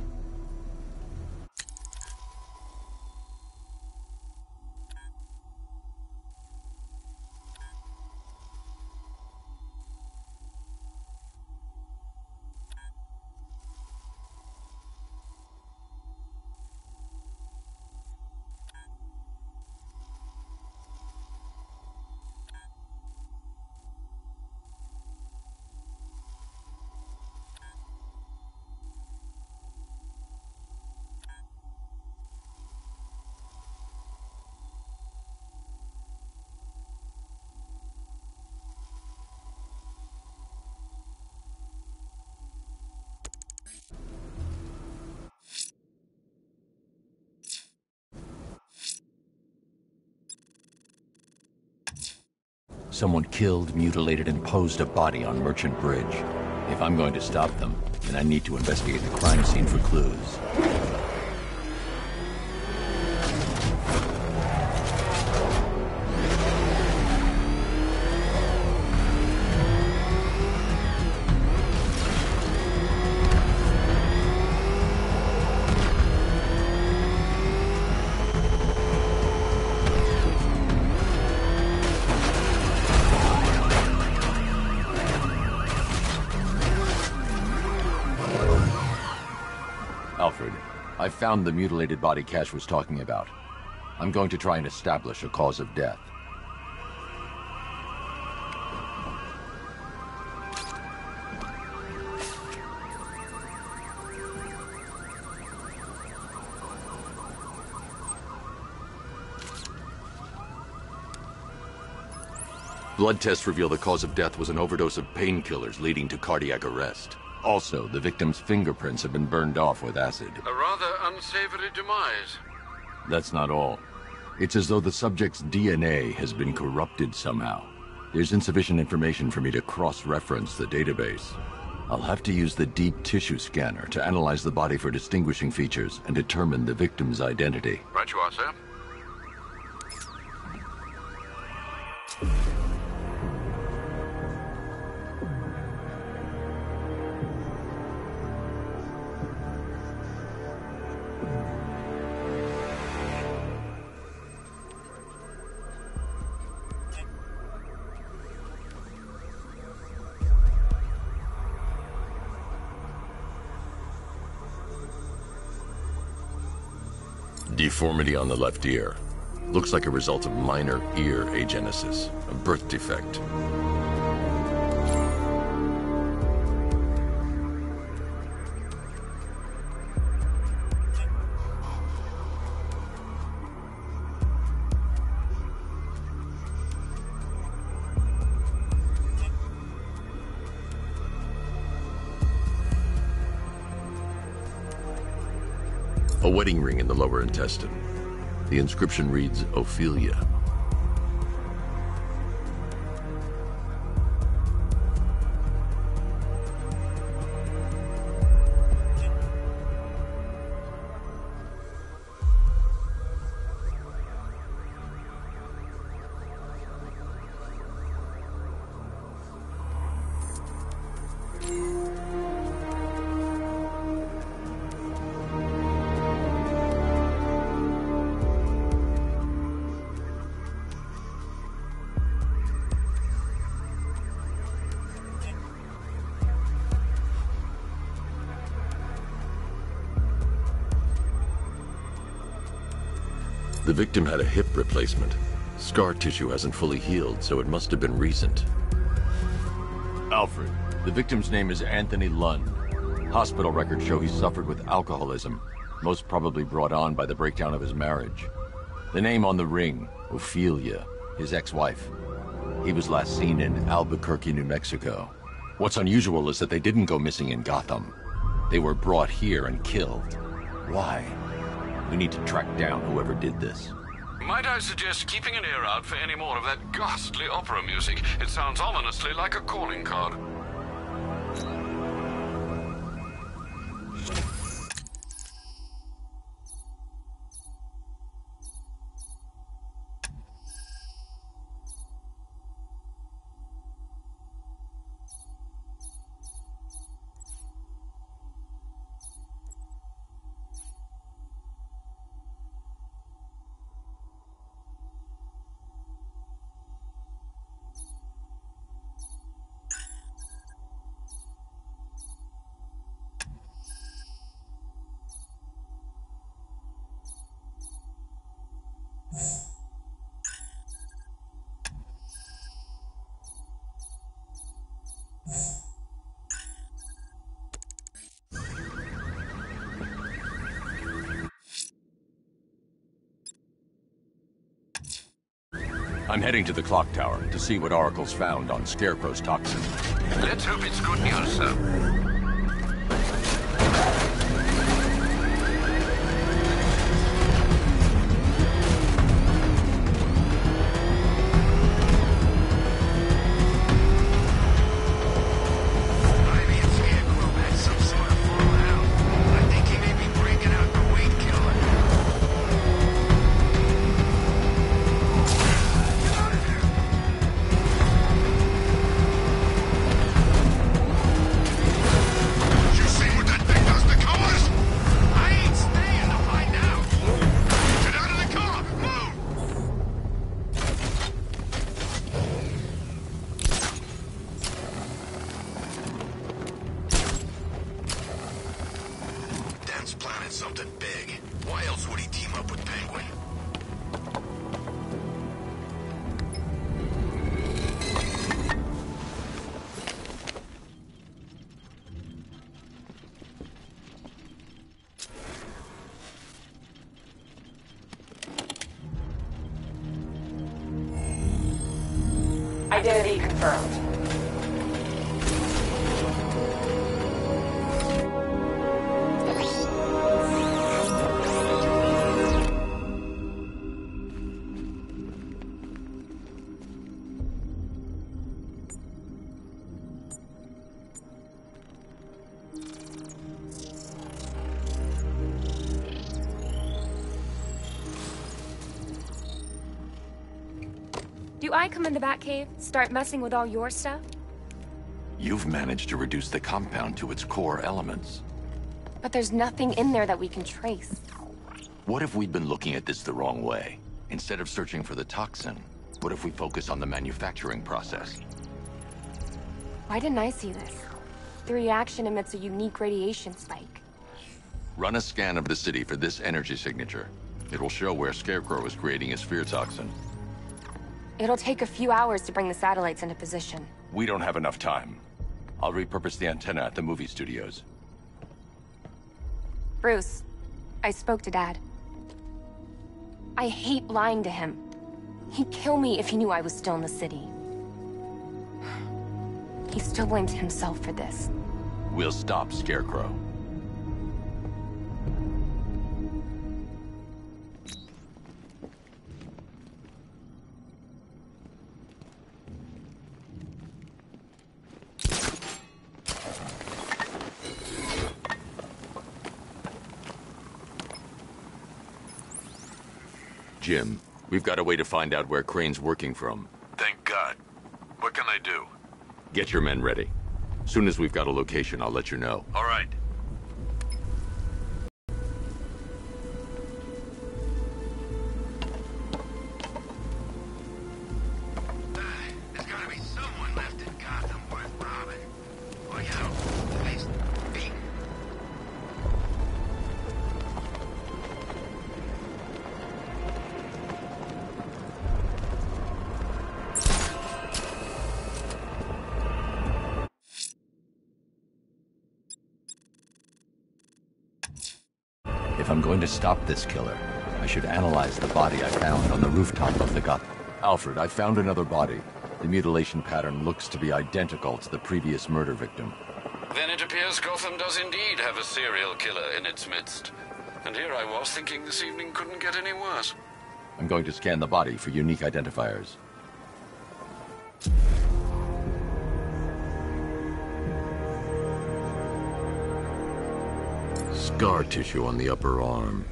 Someone killed, mutilated, and posed a body on Merchant Bridge. If I'm going to stop them, then I need to investigate the crime scene for clues. Alfred, I found the mutilated body Cash was talking about. I'm going to try and establish a cause of death. Blood tests reveal the cause of death was an overdose of painkillers leading to cardiac arrest. Also, the victim's fingerprints have been burned off with acid. A rather unsavory demise. That's not all. It's as though the subject's DNA has been corrupted somehow. There's insufficient information for me to cross-reference the database. I'll have to use the deep tissue scanner to analyze the body for distinguishing features and determine the victim's identity. Right you are, sir. Deformity on the left ear. Looks like a result of minor ear agenesis, a birth defect. A wedding ring in the lower intestine. The inscription reads, Ophelia. The victim had a hip replacement. Scar tissue hasn't fully healed, so it must have been recent. Alfred, the victim's name is Anthony Lund. Hospital records show he suffered with alcoholism, most probably brought on by the breakdown of his marriage. The name on the ring, Ophelia, his ex-wife. He was last seen in Albuquerque, New Mexico. What's unusual is that they didn't go missing in Gotham. They were brought here and killed. Why? We need to track down whoever did this. Might I suggest keeping an ear out for any more of that ghastly opera music? It sounds ominously like a calling card. I'm heading to the clock tower to see what Oracle's found on Scarecrow's toxin. Let's hope it's good news, sir. big. Why else would he team up with Penguin? Identity confirmed. Do I come in the Batcave, start messing with all your stuff? You've managed to reduce the compound to its core elements. But there's nothing in there that we can trace. What if we'd been looking at this the wrong way? Instead of searching for the toxin, what if we focus on the manufacturing process? Why didn't I see this? The reaction emits a unique radiation spike. Run a scan of the city for this energy signature. It will show where Scarecrow is creating his fear toxin. It'll take a few hours to bring the satellites into position. We don't have enough time. I'll repurpose the antenna at the movie studios. Bruce, I spoke to Dad. I hate lying to him. He'd kill me if he knew I was still in the city. He still blames himself for this. We'll stop Scarecrow. Jim, we've got a way to find out where Crane's working from. Thank God. What can I do? Get your men ready. Soon as we've got a location, I'll let you know. All right. There's gotta be someone left in Gotham worth robbing. Or, you know, at least beating. If I'm going to stop this killer, I should analyze the body I found on the rooftop of the Gotham. Alfred, I found another body. The mutilation pattern looks to be identical to the previous murder victim. Then it appears Gotham does indeed have a serial killer in its midst. And here I was thinking this evening couldn't get any worse. I'm going to scan the body for unique identifiers. Scar tissue on the upper arm.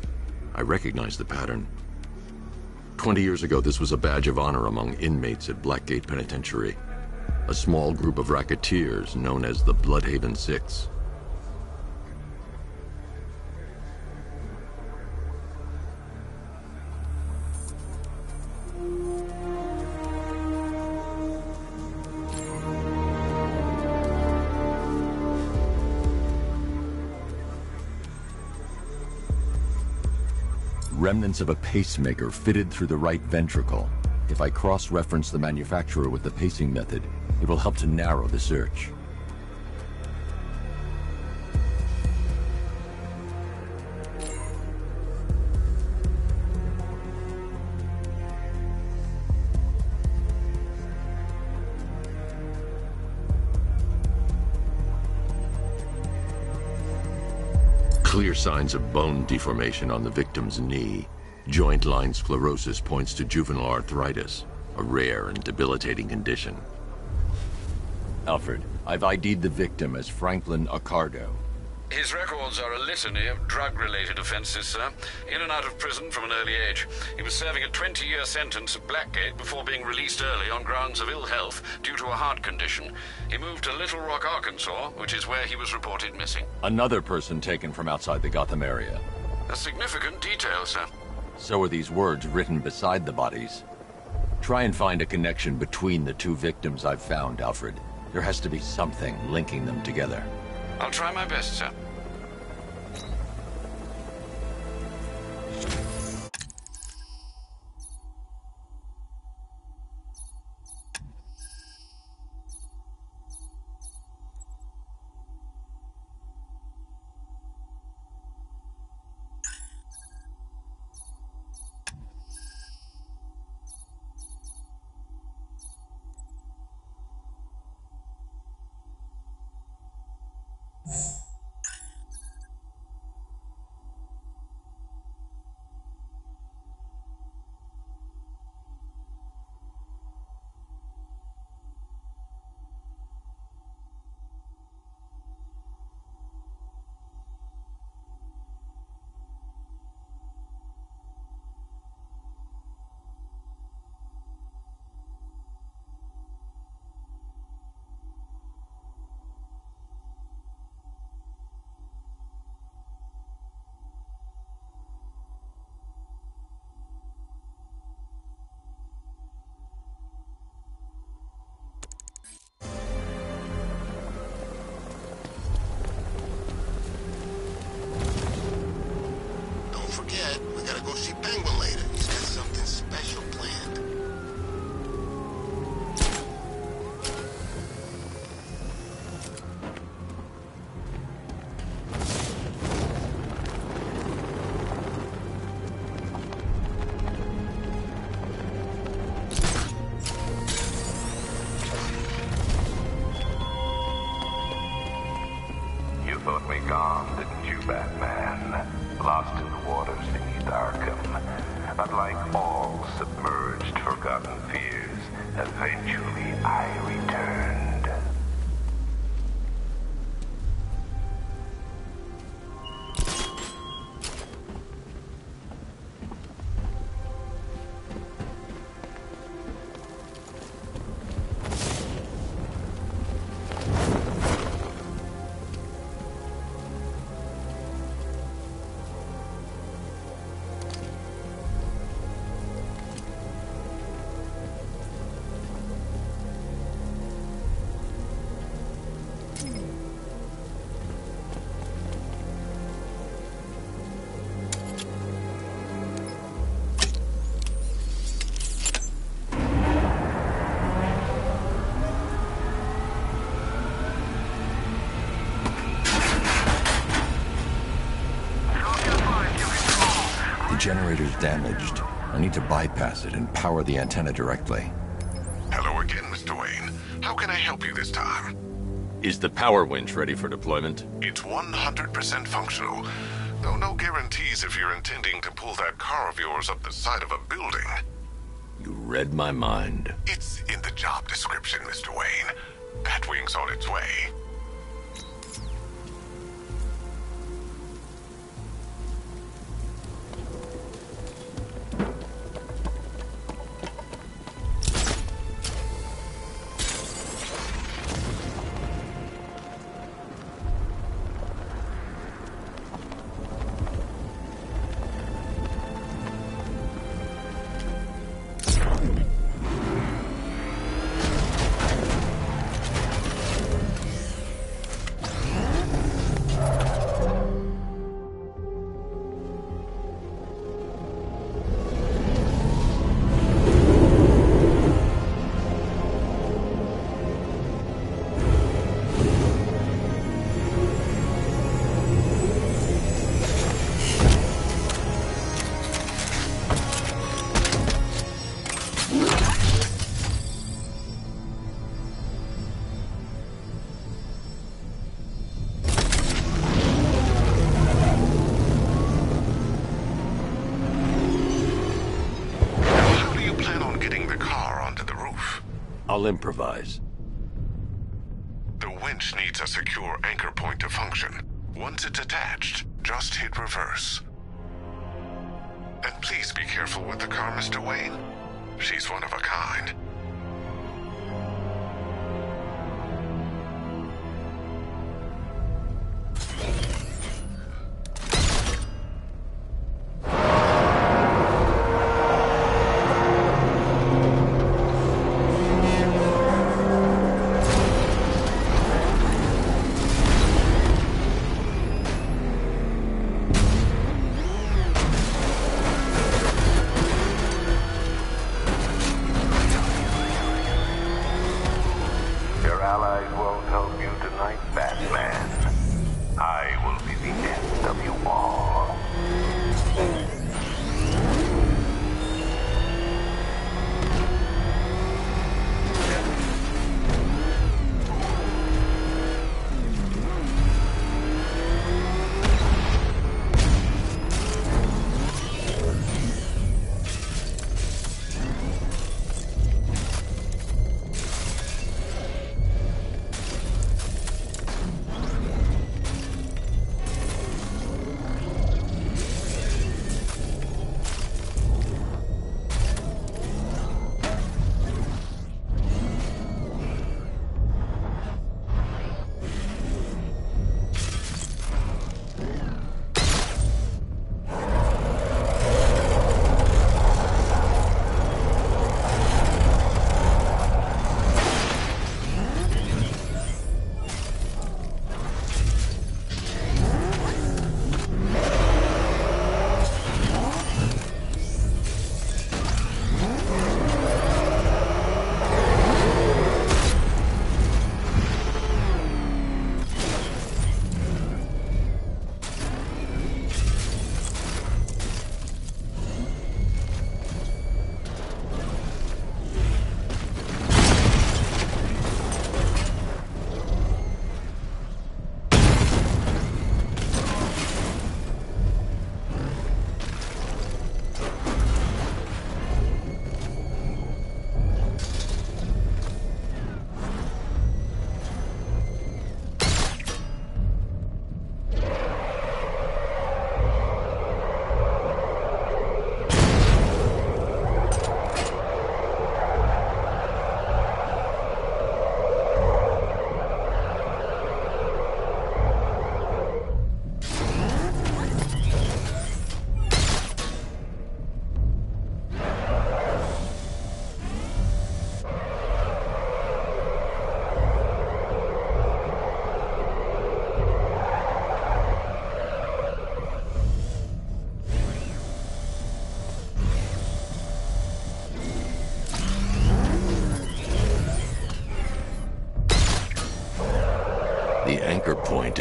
I recognize the pattern. 20 years ago, this was a badge of honor among inmates at Blackgate Penitentiary. A small group of racketeers known as the Bloodhaven Six. Remnants of a pacemaker fitted through the right ventricle. If I cross-reference the manufacturer with the pacing method, it will help to narrow the search. Clear signs of bone deformation on the victim's knee. Joint line sclerosis points to juvenile arthritis, a rare and debilitating condition. Alfred, I've ID'd the victim as Franklin Accardo. His records are a litany of drug-related offenses, sir. In and out of prison from an early age. He was serving a 20-year sentence at Blackgate before being released early on grounds of ill health due to a heart condition. He moved to Little Rock, Arkansas, which is where he was reported missing. Another person taken from outside the Gotham area. A significant detail, sir. So are these words written beside the bodies. Try and find a connection between the two victims I've found, Alfred. There has to be something linking them together. I'll try my best, sir. forget, we gotta go see Penguin later. He's got something special planned. You thought me gone, didn't you, Batman? Lost in the waters beneath Arkham. But like all submerged, forgotten fears, eventually I returned. Generator's damaged. I need to bypass it and power the antenna directly. Hello again, Mr. Wayne. How can I help you this time? Is the power winch ready for deployment? It's 100% functional. Though no guarantees if you're intending to pull that car of yours up the side of a building. You read my mind. It's in the job description, Mr. Wayne. Batwing's on its way. I'll improvise. The winch needs a secure anchor point to function. Once it's attached, just hit reverse. And please be careful with the car, Mr. Wayne. She's one of a kind.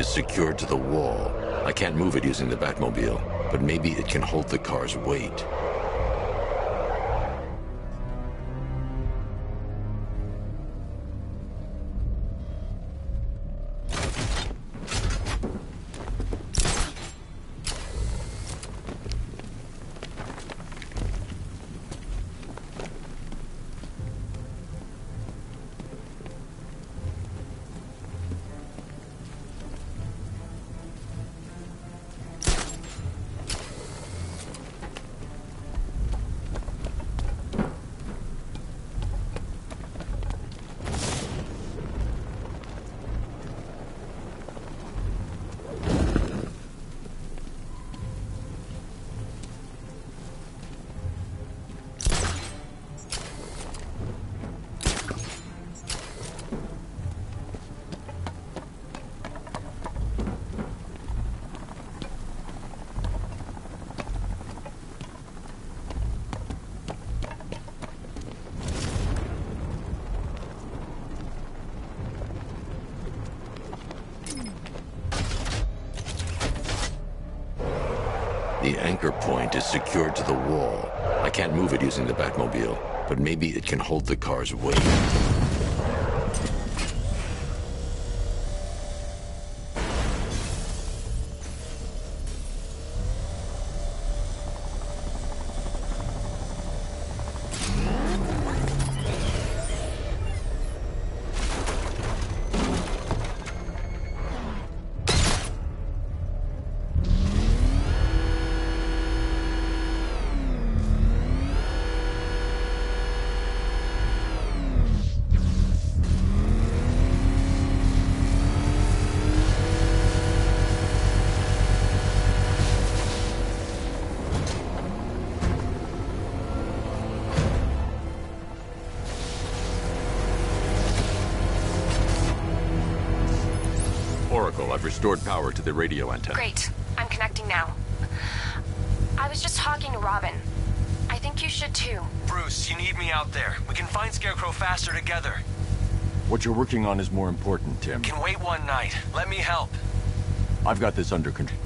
is secured to the wall. I can't move it using the Batmobile, but maybe it can hold the car's weight. The anchor point is secured to the wall. I can't move it using the Batmobile, but maybe it can hold the car's weight. I've restored power to the radio antenna. Great. I'm connecting now. I was just talking to Robin. I think you should too. Bruce, you need me out there. We can find Scarecrow faster together. What you're working on is more important, Tim. Can wait one night. Let me help. I've got this under control.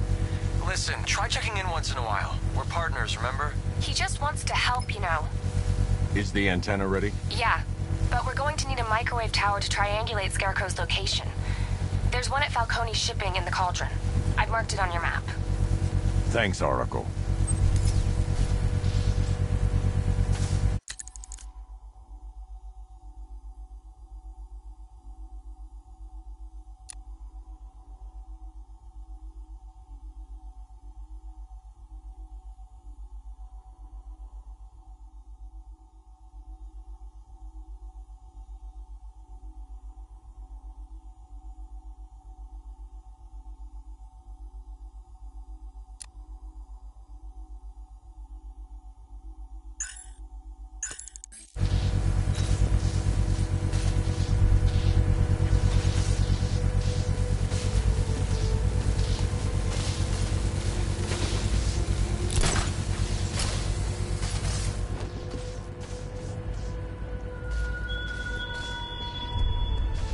Listen, try checking in once in a while. We're partners, remember? He just wants to help, you know. Is the antenna ready? Yeah, but we're going to need a microwave tower to triangulate Scarecrow's location. There's one at Falcone Shipping in the Cauldron. I've marked it on your map. Thanks, Oracle.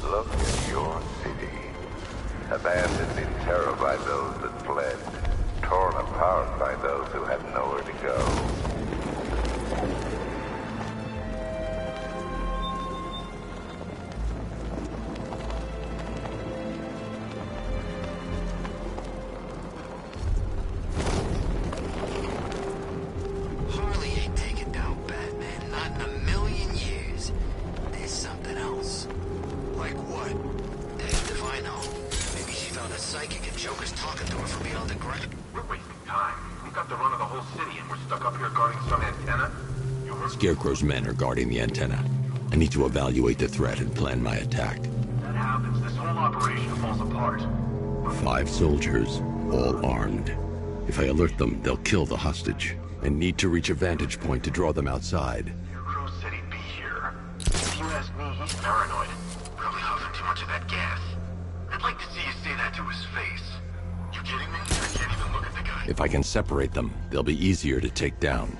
Look at your city. Abandoned in terror by those that fled. Torn apart by those who had nowhere to go. Harley ain't taking down Batman, not in a million years. There's something else. Like what? Damned if I know. Maybe she found a psychic and Joker's talking to her from beyond the ground. We're wasting time. We've got the run of the whole city and we're stuck up here guarding some antenna. Scarecrow's men are guarding the antenna. I need to evaluate the threat and plan my attack. That happens, this whole operation falls apart. 5 soldiers, all armed. If I alert them, they'll kill the hostage. I need to reach a vantage point to draw them outside. Scarecrow said he'd be here. If you ask me, he's paranoid. Probably huffing too much of that gas. I'd like to see you say that to his face. You kidding me? I can't even look at the guy. If I can separate them, they'll be easier to take down.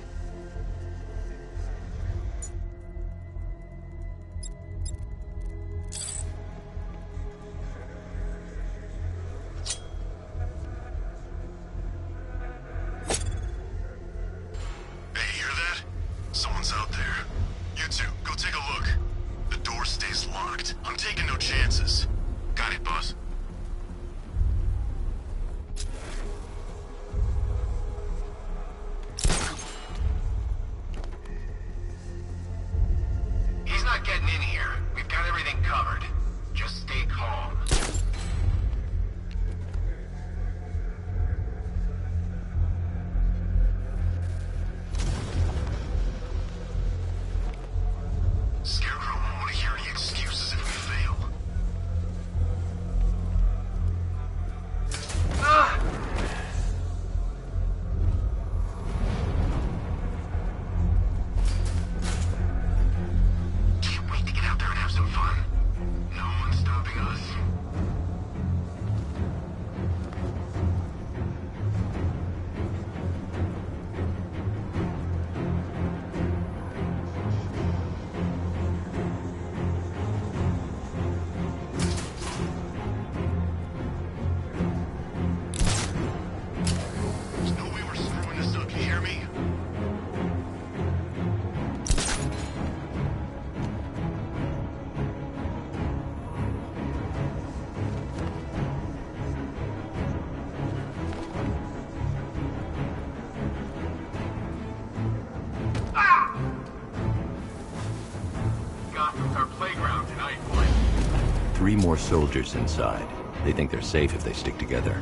3 more soldiers inside. They think they're safe if they stick together.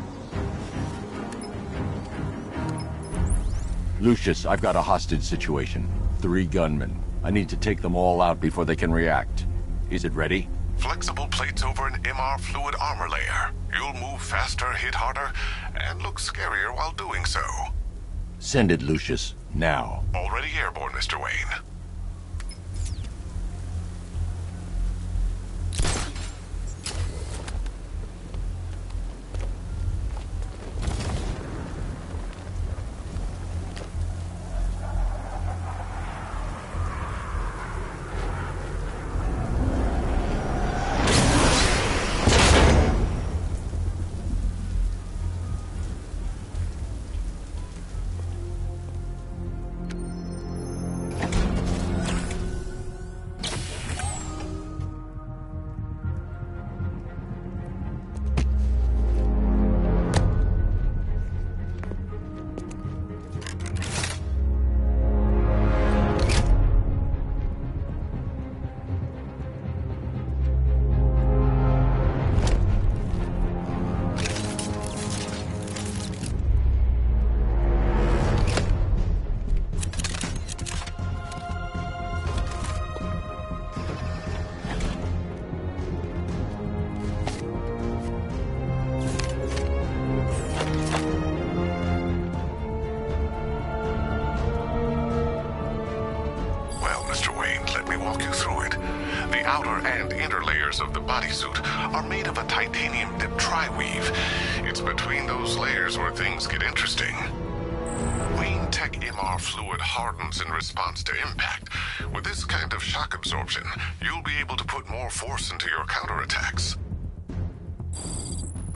Lucius, I've got a hostage situation. 3 gunmen. I need to take them all out before they can react. Is it ready? Flexible plates over an MR fluid armor layer. You'll move faster, hit harder, and look scarier while doing so. Send it, Lucius. Now. Already airborne, Mr. Wayne. outer and inner layers of the bodysuit are made of a titanium-dipped tri-weave. It's between those layers where things get interesting. Wayne Tech MR fluid hardens in response to impact. With this kind of shock absorption, you'll be able to put more force into your counterattacks.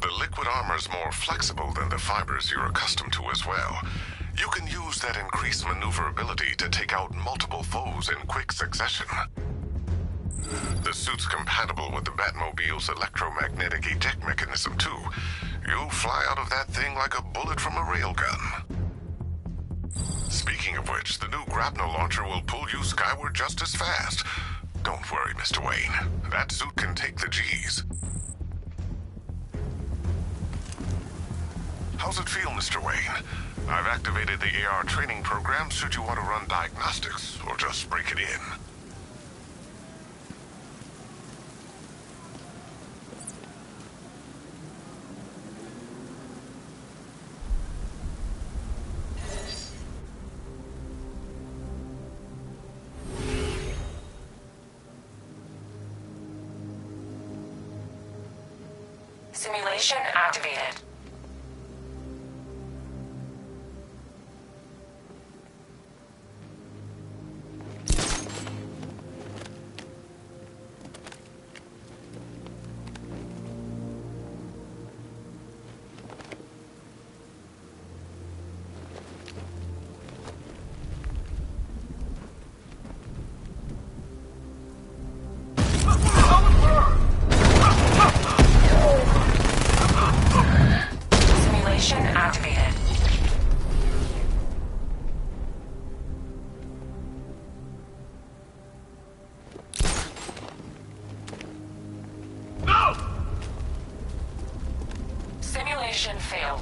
The liquid armor's more flexible than the fibers you're accustomed to as well. You can use that increased maneuverability to take out multiple foes in quick succession. The suit's compatible with the Batmobile's electromagnetic eject mechanism, too. You'll fly out of that thing like a bullet from a railgun. Speaking of which, the new grapnel launcher will pull you skyward just as fast. Don't worry, Mr. Wayne. That suit can take the G's. How's it feel, Mr. Wayne? I've activated the AR training program should you want to run diagnostics, or just break it in. Simulation activated. Activated. No! Simulation failed.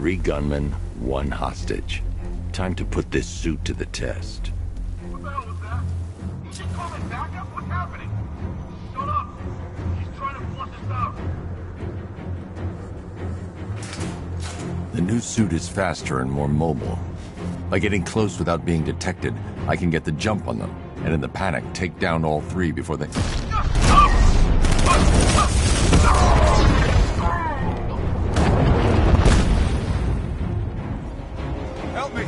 3 gunmen, 1 hostage. Time to put this suit to the test. What the hell was that? You just call me backup? What's happening? Shut up! She's trying to flush us out. The new suit is faster and more mobile. By getting close without being detected, I can get the jump on them, and in the panic, take down all 3 before they... Help me!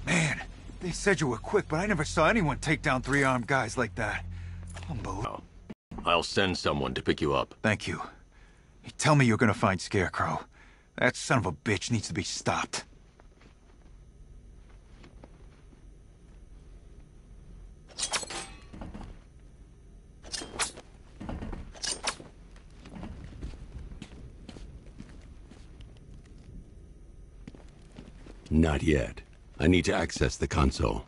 Man, they said you were quick, but I never saw anyone take down 3 armed guys like that. Unbelievable. I'll send someone to pick you up. Thank you. You tell me you're gonna find Scarecrow. That son of a bitch needs to be stopped. Not yet. I need to access the console.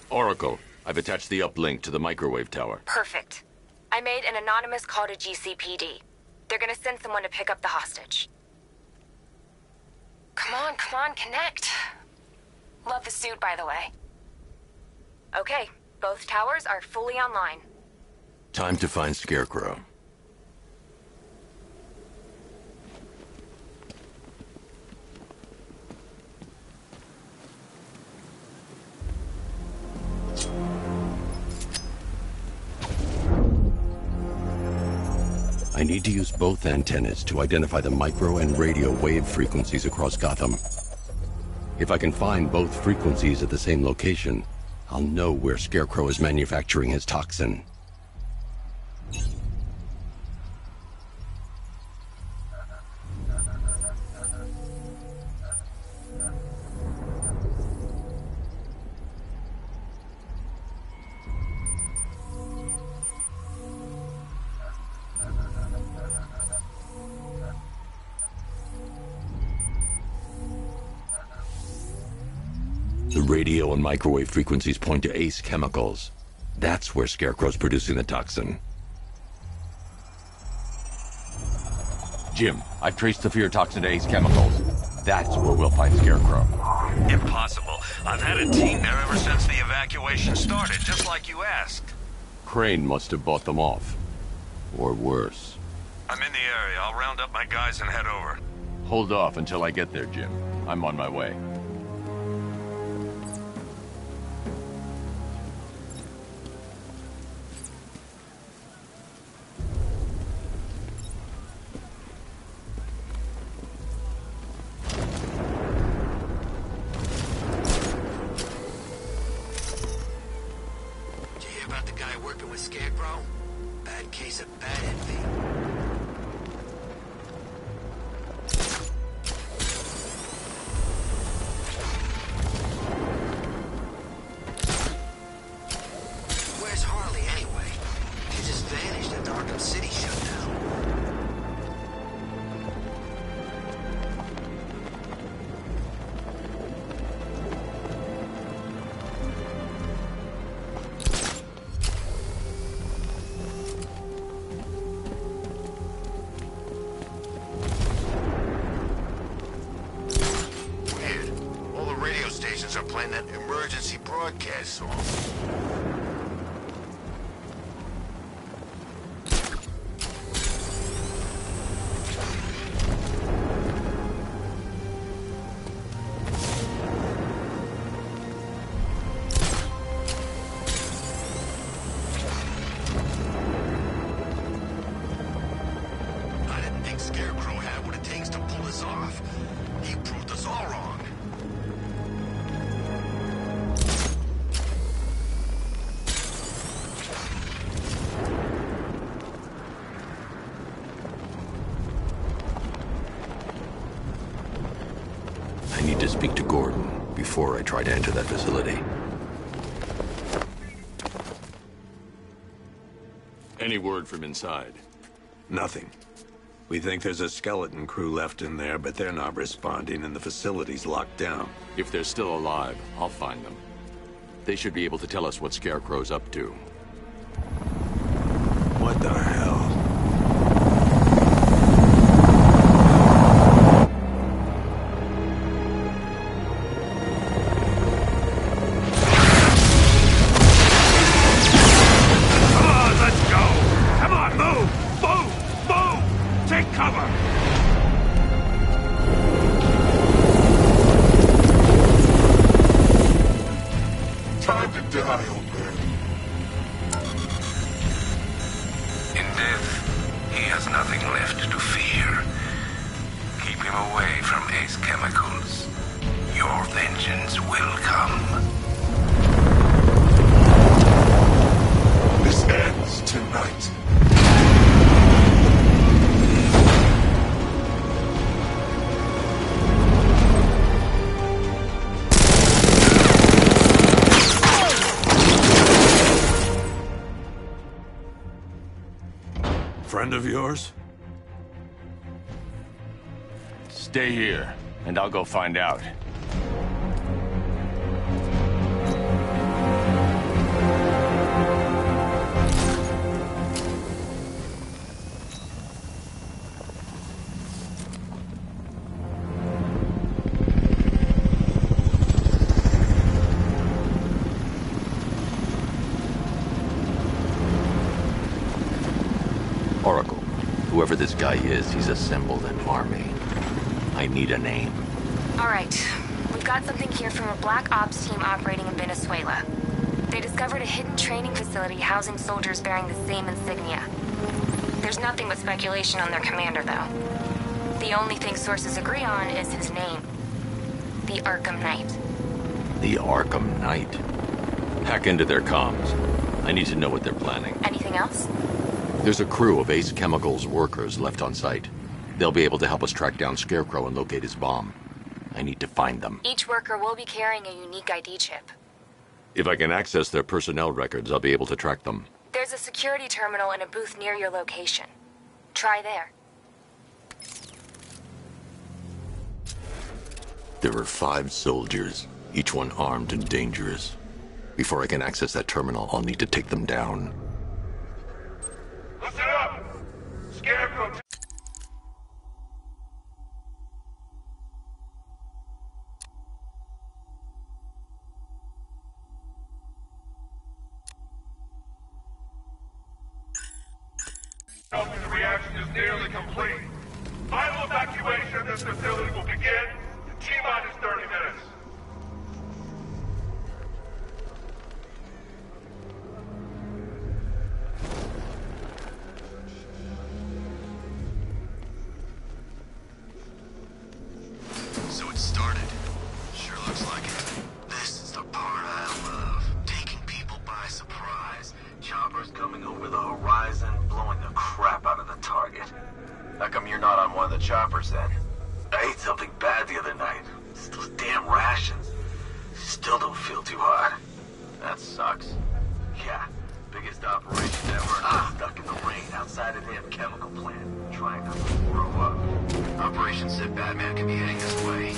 Oracle, I've attached the uplink to the microwave tower. Perfect. I made an anonymous call to GCPD. They're gonna send someone to pick up the hostage. Come on, connect. Love the suit, by the way. Okay, both towers are fully online. Time to find Scarecrow. I need to use both antennas to identify the micro and radio wave frequencies across Gotham. If I can find both frequencies at the same location, I'll know where Scarecrow is manufacturing his toxin. The radio and microwave frequencies point to Ace Chemicals. That's where Scarecrow's producing the toxin. Jim, I've traced the fear toxin to Ace Chemicals. That's where we'll find Scarecrow. Impossible. I've had a team there ever since the evacuation started, just like you asked. Crane must have bought them off. Or worse. I'm in the area. I'll round up my guys and head over. Hold off until I get there, Jim. I'm on my way. Scarecrow? Bad case of bad envy. Where's Harley anyway? She just vanished after Arkham City shut down. Are playing that emergency broadcast song. I didn't think Scarecrow had what it takes to pull this off. He proved us all wrong. I need to speak to Gordon before I try to enter that facility. Any word from inside? Nothing. We think there's a skeleton crew left in there, but they're not responding and the facility's locked down. If they're still alive, I'll find them. They should be able to tell us what Scarecrow's up to. What the hell? Friend of yours? Stay here, and I'll go find out. Whoever this guy is, he's assembled an army. I need a name. All right. We've got something here from a Black Ops team operating in Venezuela. They discovered a hidden training facility housing soldiers bearing the same insignia. There's nothing but speculation on their commander, though. The only thing sources agree on is his name. The Arkham Knight. The Arkham Knight? Hack into their comms. I need to know what they're planning. Anything else? There's a crew of Ace Chemicals workers left on site. They'll be able to help us track down Scarecrow and locate his bomb. I need to find them. Each worker will be carrying a unique ID chip. If I can access their personnel records, I'll be able to track them. There's a security terminal in a booth near your location. Try there. There are 5 soldiers, each one armed and dangerous. Before I can access that terminal, I'll need to take them down. Listen up! Scarecrow... The reaction is nearly complete. Final evacuation of this facility will begin in T-minus 30 minutes. So it started. Sure looks like it. This is the part I love. Taking people by surprise. Choppers coming over the horizon, blowing the crap out of the target. How come you're not on one of the choppers then? I ate something bad the other night. It's those damn rations. Still don't feel too hot. That sucks. Yeah, biggest operation ever. Stuck in the rain outside a damn chemical plant. Trying not to throw up. Operation said Batman could be heading this way.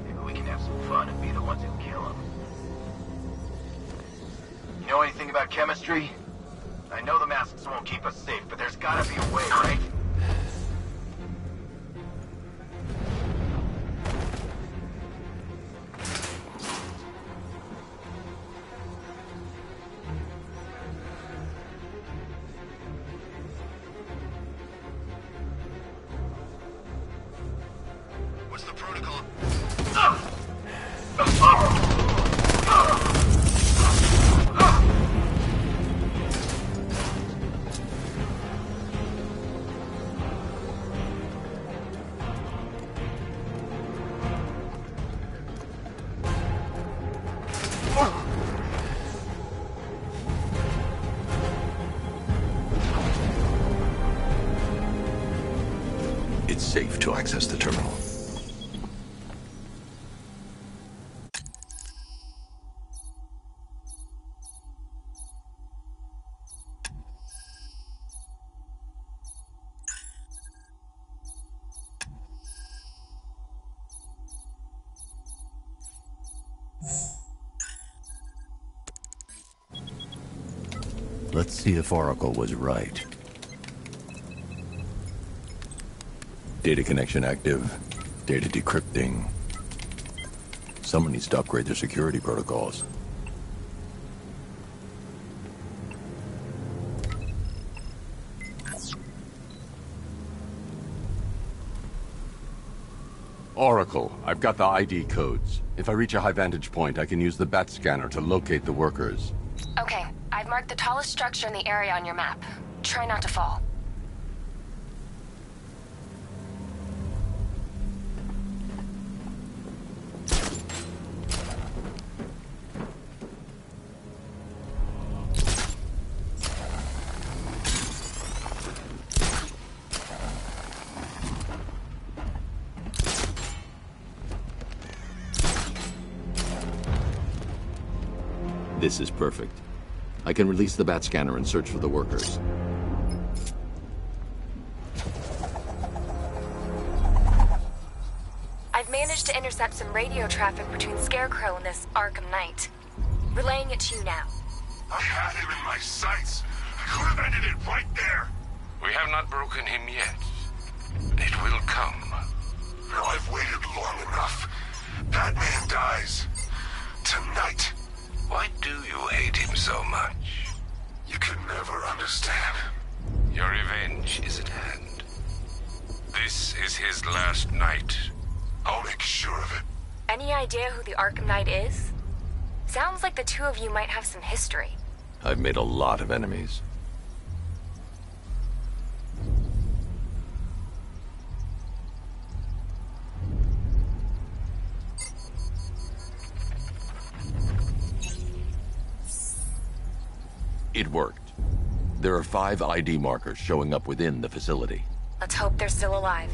Maybe we can have some fun and be the ones who kill him. You know anything about chemistry? I know the masks won't keep us safe, but there's gotta be a way, right? What's the protocol? It's safe to access the terminal. Let's see if Oracle was right. Data connection active. Data decrypting. Someone needs to upgrade their security protocols. Oracle, I've got the ID codes. If I reach a high vantage point, I can use the bat scanner to locate the workers. Okay, I've marked the tallest structure in the area on your map. Try not to fall. This is perfect. I can release the bat scanner and search for the workers. I've managed to intercept some radio traffic between Scarecrow and this Arkham Knight. Relaying it to you now. I had him in my sights. I could have ended it right there. We have not broken him yet. It will come. Now I've waited long enough. Batman dies. Tonight. Why do you hate him so much? You can never understand. Your revenge is at hand. This is his last night. I'll make sure of it. Any idea who the Arkham Knight is? Sounds like the two of you might have some history. I've made a lot of enemies. It worked. There are 5 ID markers showing up within the facility. Let's hope they're still alive.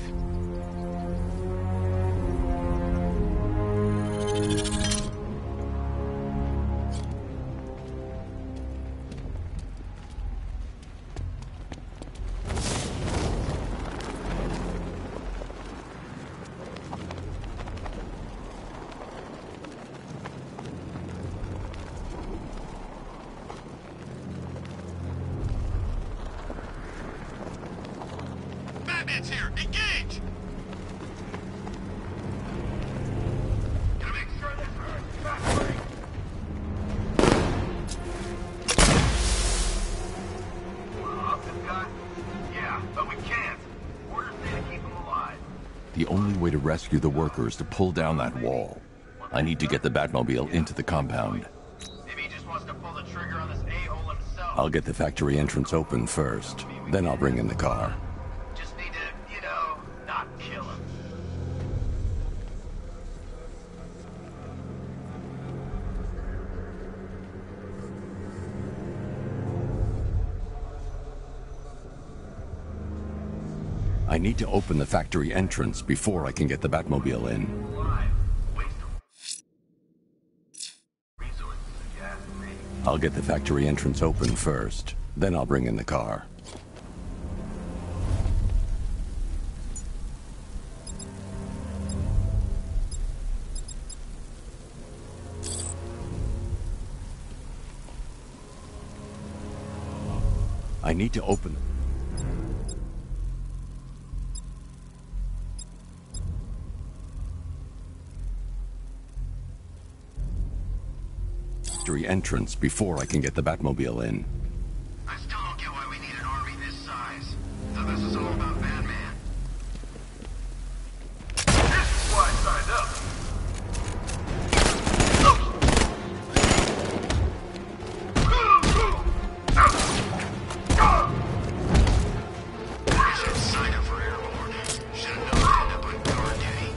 Batman's here! Engage! Gotta make sure that Earth's not free. Off this guy? Yeah, but we can't. Orders say to keep him alive. The only way to rescue the workers is to pull down that wall. I need to get the Batmobile into the compound. Maybe he just wants to pull the trigger on this a-hole himself. I'll get the factory entrance open first. Then I'll bring in the car. Just need to, you know, not kill him. I need to open the factory entrance before I can get the Batmobile in. I'll get the factory entrance open first. Then I'll bring in the car. I need to open factory entrance before I can get the Batmobile in. I still don't get why we need an army this size. Thought this was all about Batman. This is why I signed up. I should sign up for airborne. Should have known I'd end up on guard duty.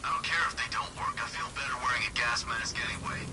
I don't care if they don't work. I feel better wearing a gas mask anyway.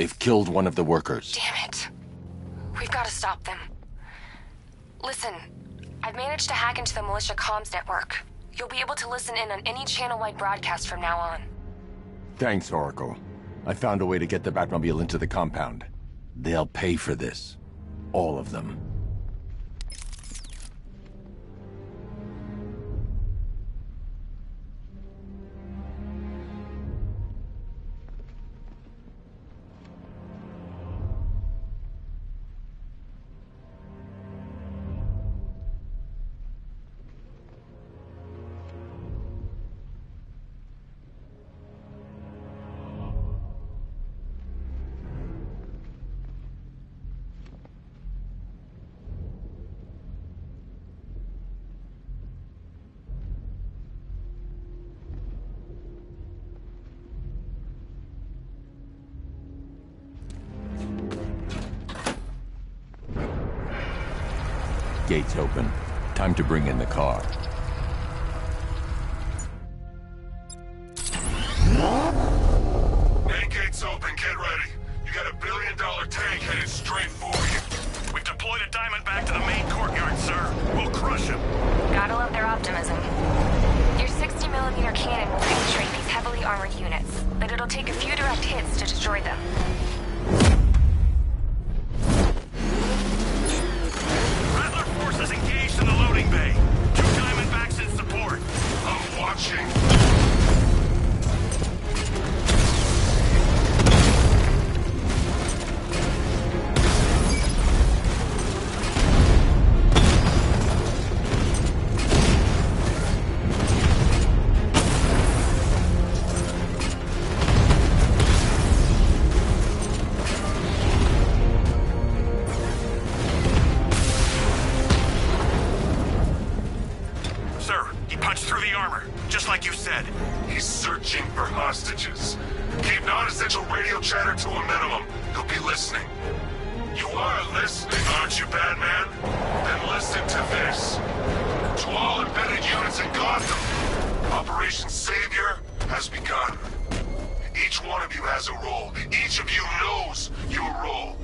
They've killed one of the workers. Damn it. We've got to stop them. Listen, I've managed to hack into the militia comms network. You'll be able to listen in on any channel-wide broadcast from now on. Thanks, Oracle. I found a way to get the Batmobile into the compound. They'll pay for this. All of them. Gates open. Time to bring in the car. Main gate's open, get ready. You got $1 billion tank headed straight for you. We've deployed a Diamondback to the main courtyard, sir. We'll crush him. Gotta love their optimism. Your 60mm cannon will penetrate these heavily armored units, but it'll take a few direct hits to destroy them. Rattler forces engaged in the loading bay. 2 Diamondbacks in support. I'm watching. He's searching for hostages. Keep non-essential radio chatter to a minimum. He'll be listening. You are listening, aren't you, Batman? Then listen to this. To all embedded units in Gotham, Operation Savior has begun. Each one of you has a role. Each of you knows your role.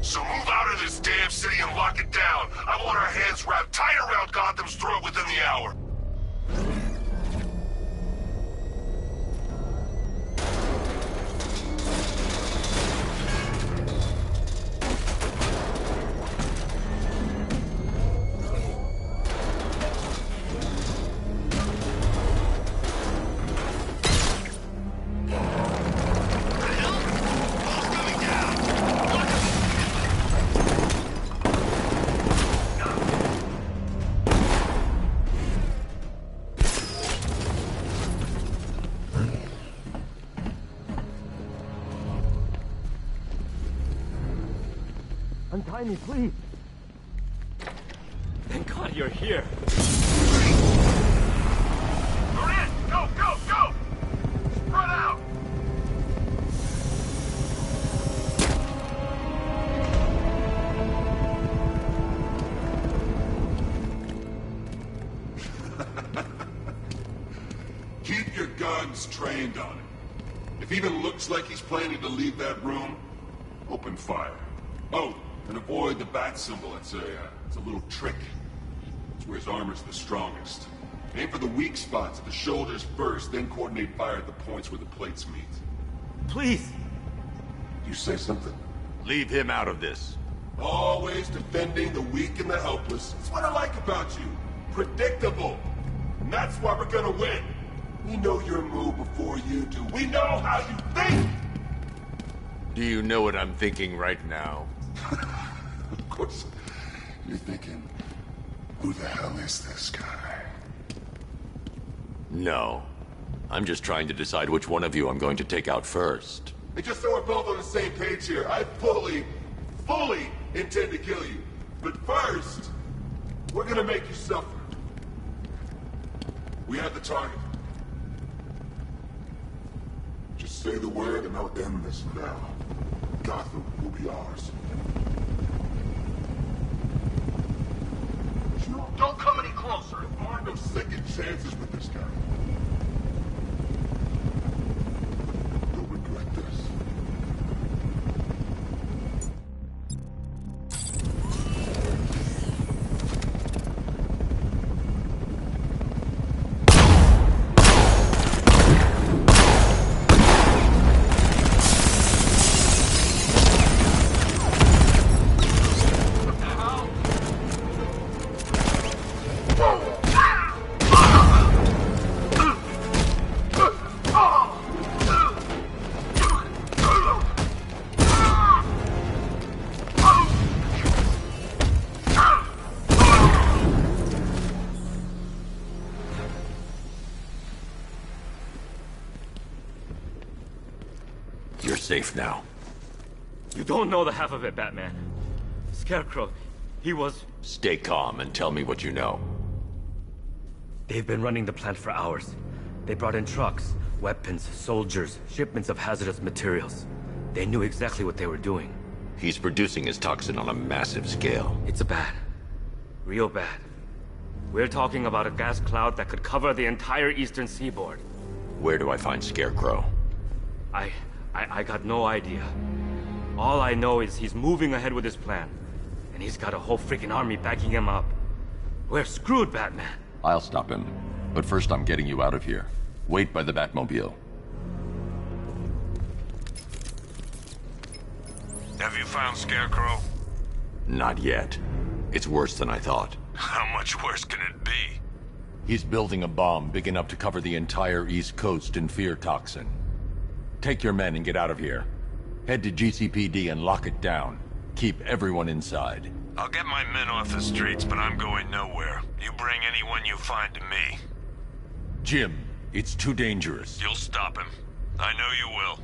So move out of this damn city and lock it down. I want our hands wrapped tight around Gotham's throat within the hour. Untie me, please. Thank God you're here. You're in! Go, go, go! Spread out! Keep your guns trained on him. If he even looks like he's planning to leave that room, open fire. Oh, and avoid the bat symbol. It's a little trick. It's where his armor's the strongest. Aim for the weak spots at the shoulders first, then coordinate fire at the points where the plates meet. Please. You say something? Leave him out of this. Always defending the weak and the helpless. That's what I like about you. Predictable. And that's why we're gonna win. We know your move before you do. We know how you think! Do you know what I'm thinking right now? Of course. You're thinking, who the hell is this guy? No. I'm just trying to decide which one of you I'm going to take out first. And just so we're both on the same page here, I fully intend to kill you. But first, we're gonna make you suffer. We have the target. Just say the word and I'll end this now. Gotham will be ours. Don't come any closer. There are no second chances with this guy. You'll regret this. safe now. You don't know the half of it, Batman. Scarecrow, he was... Stay calm and tell me what you know. They've been running the plant for hours. They brought in trucks, weapons, soldiers, shipments of hazardous materials. They knew exactly what they were doing. He's producing his toxin on a massive scale. It's bad. Real bad. We're talking about a gas cloud that could cover the entire eastern seaboard. Where do I find Scarecrow? I got no idea. All I know is he's moving ahead with his plan. And he's got a whole freaking army backing him up. We're screwed, Batman. I'll stop him. But first I'm getting you out of here. Wait by the Batmobile. Have you found Scarecrow? Not yet. It's worse than I thought. How much worse can it be? He's building a bomb big enough to cover the entire East Coast in fear toxin. Take your men and get out of here. Head to GCPD and lock it down. Keep everyone inside. I'll get my men off the streets, but I'm going nowhere. You bring anyone you find to me. Jim, it's too dangerous. You'll stop him. I know you will.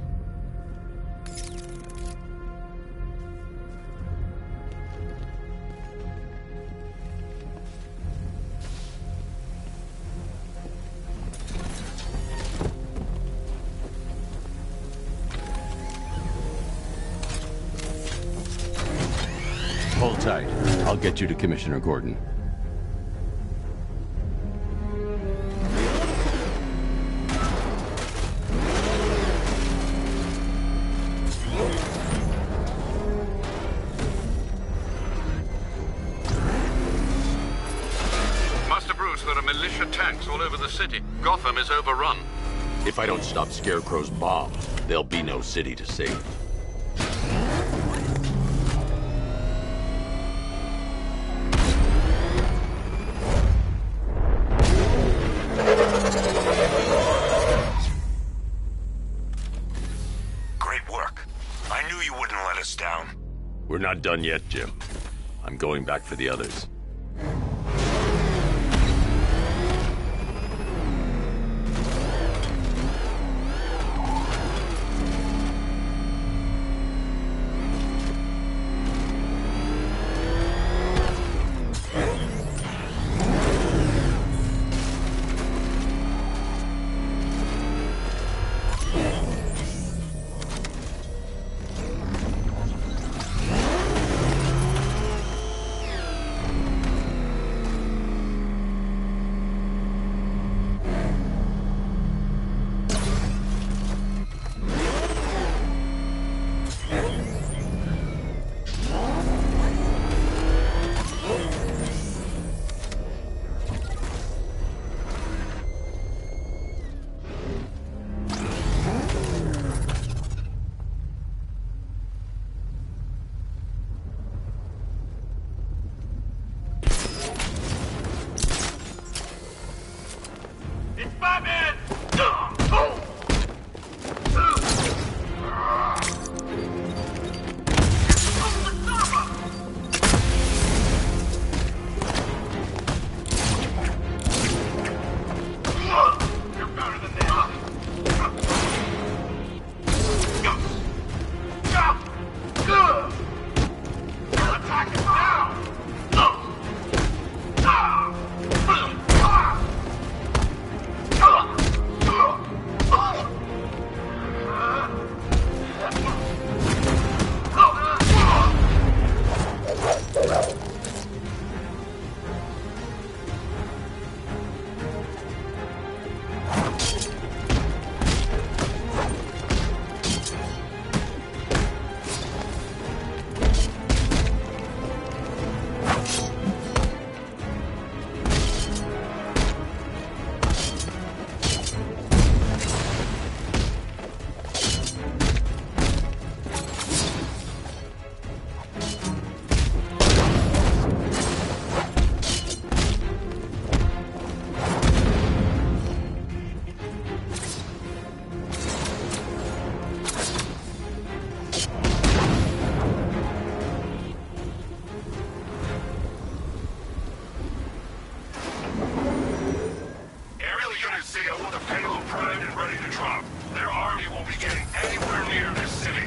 Hold tight. I'll get you to Commissioner Gordon. Master Bruce, there are militia tanks all over the city. Gotham is overrun. If I don't stop Scarecrow's bomb, there'll be no city to save. We're not done yet, Jim. I'm going back for the others. Their army won't be getting anywhere near this city.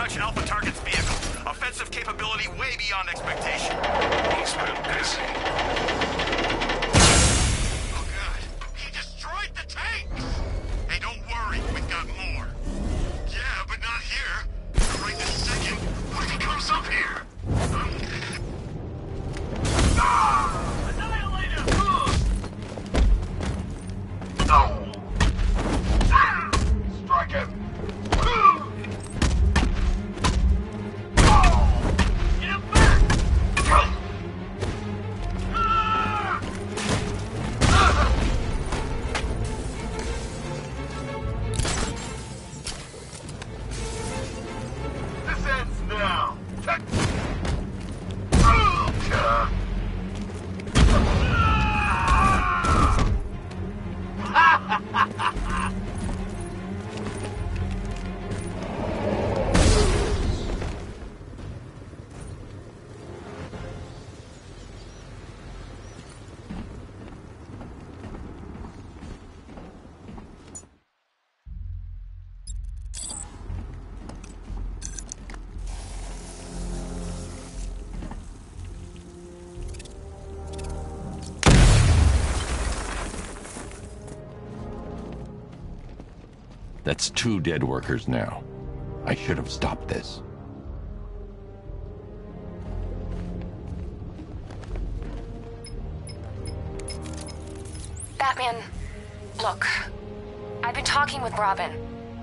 touch Alpha Target's vehicle. Offensive capability way beyond expectation. He's been busy. Oh god, he destroyed the tanks! Hey, don't worry, we've got more. Yeah, but not here. Right this second. What if he comes up here? Annihilator! No! Strike him! Get him back! This ends now. That's 2 dead workers now. I should have stopped this. Batman, look. I've been talking with Robin.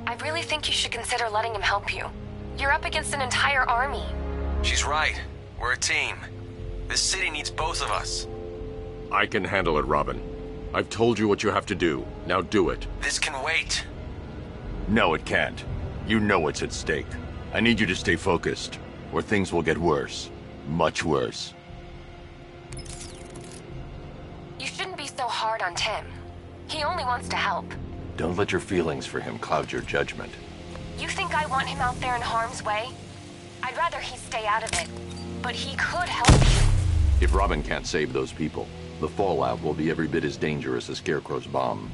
I really think you should consider letting him help you. You're up against an entire army. She's right. We're a team. This city needs both of us. I can handle it, Robin. I've told you what you have to do. Now do it. This can wait. No, it can't. You know what's at stake. I need you to stay focused, or things will get worse. Much worse. You shouldn't be so hard on Tim. He only wants to help. Don't let your feelings for him cloud your judgment. You think I want him out there in harm's way? I'd rather he stay out of it. But he could help you. If Robin can't save those people, the fallout will be every bit as dangerous as Scarecrow's bomb.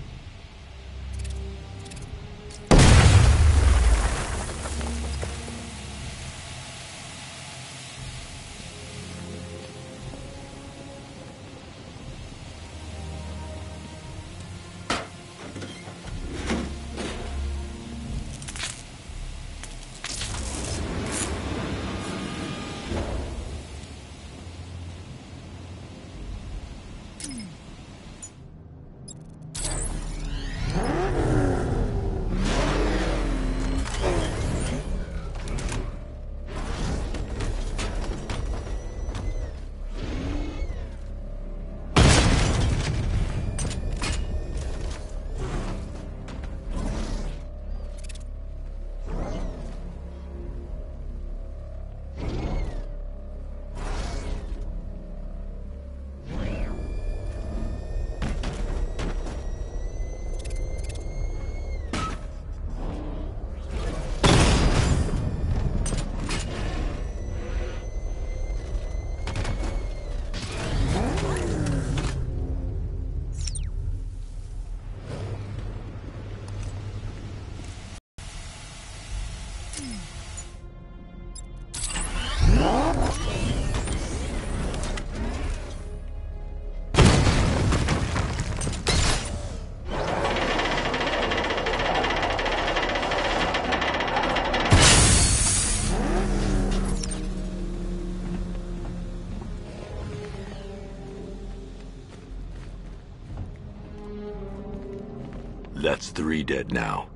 That's 3 dead now.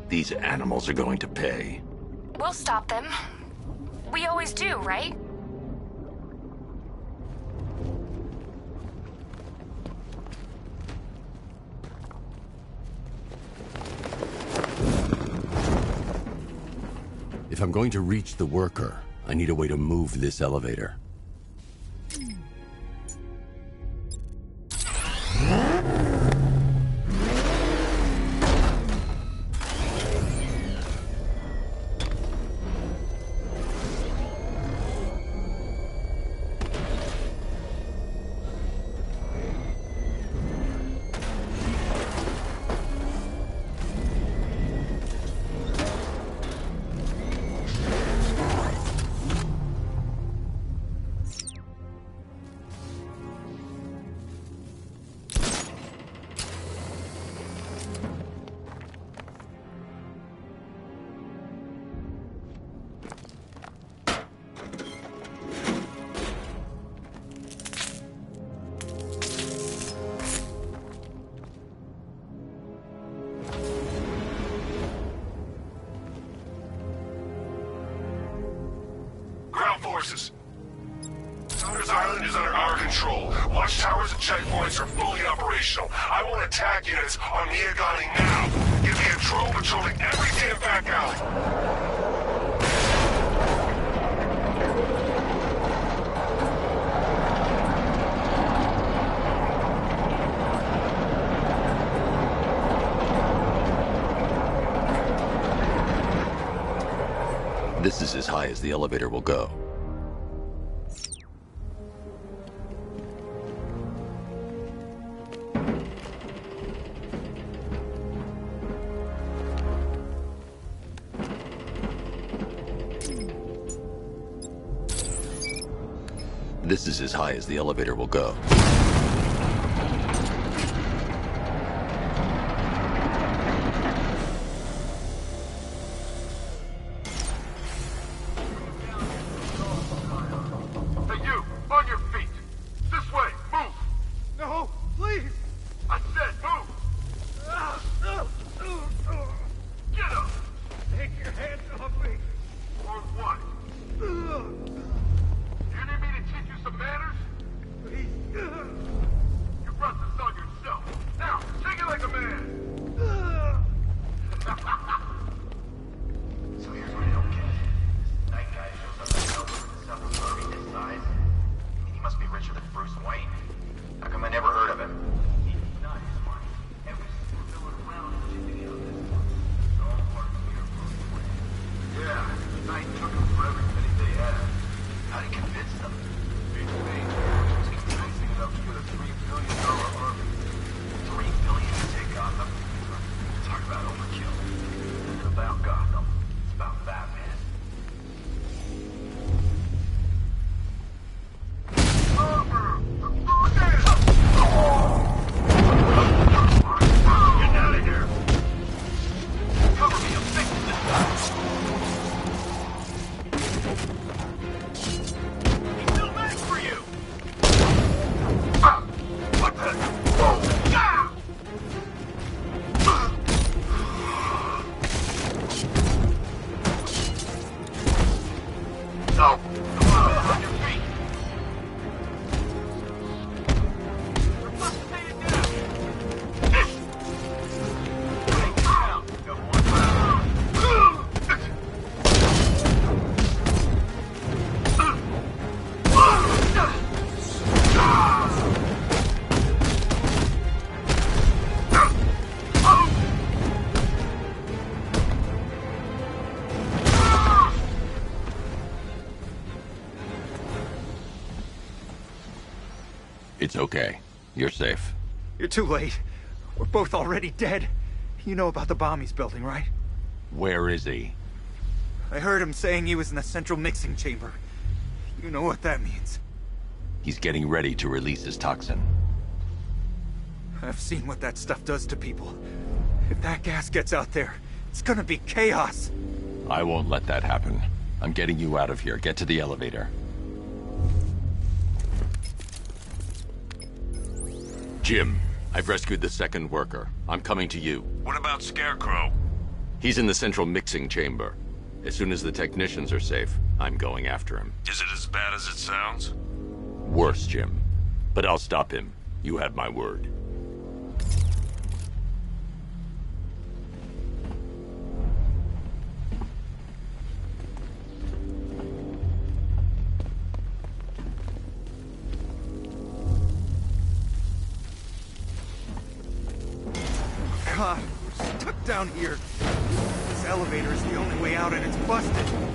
These animals are going to pay. We'll stop them. We always do, right? If I'm going to reach the worker, I need a way to move this elevator. forces. Founders Island is under our control. Watchtowers and checkpoints are fully operational. I want attack units on Miagani now. Give me a drone patrolling every damn back alley. This is as high as the elevator will go. This is as high as the elevator will go. It's okay. You're safe. You're too late. We're both already dead. You know about the bomb he's building, right? Where is he? I heard him saying he was in the central mixing chamber. You know what that means. He's getting ready to release his toxin. I've seen what that stuff does to people. If that gas gets out there, it's gonna be chaos. I won't let that happen. I'm getting you out of here. Get to the elevator. Jim, I've rescued the second worker. I'm coming to you. What about Scarecrow? He's in the central mixing chamber. As soon as the technicians are safe, I'm going after him. Is it as bad as it sounds? Worse, Jim. But I'll stop him. You have my word. God, we're stuck down here. This elevator is the only way out and it's busted.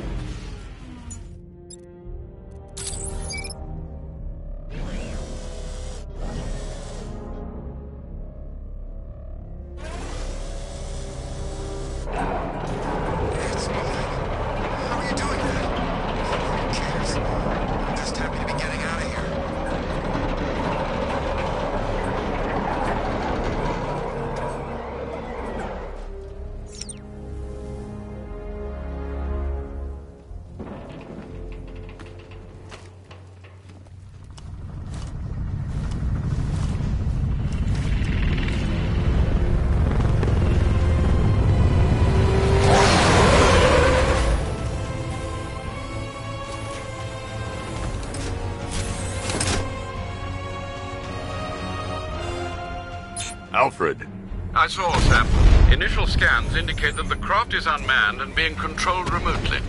Alfred. I saw, Sam. Initial scans indicate that the craft is unmanned and being controlled remotely.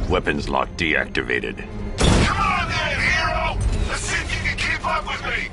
Weapons lock deactivated. Come on then, hero! Let's see if you can keep up with me!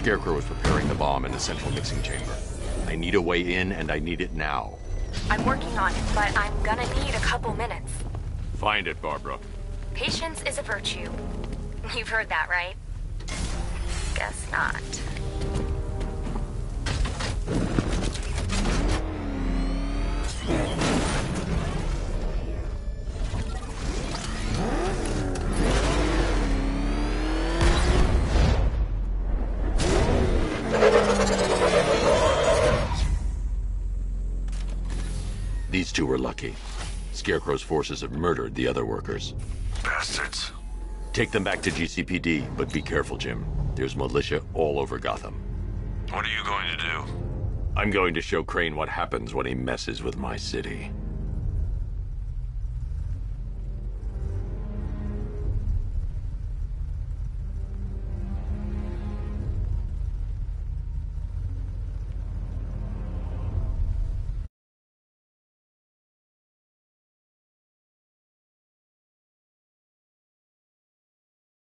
Scarecrow is preparing the bomb in the central mixing chamber. I need a way in, and I need it now. I'm working on it, but I'm gonna need a couple minutes. Find it, Barbara. Patience is a virtue. You've heard that, right? Guess not. These two were lucky. Scarecrow's forces have murdered the other workers. Bastards. Take them back to GCPD, but be careful, Jim. There's militia all over Gotham. What are you going to do? I'm going to show Crane what happens when he messes with my city.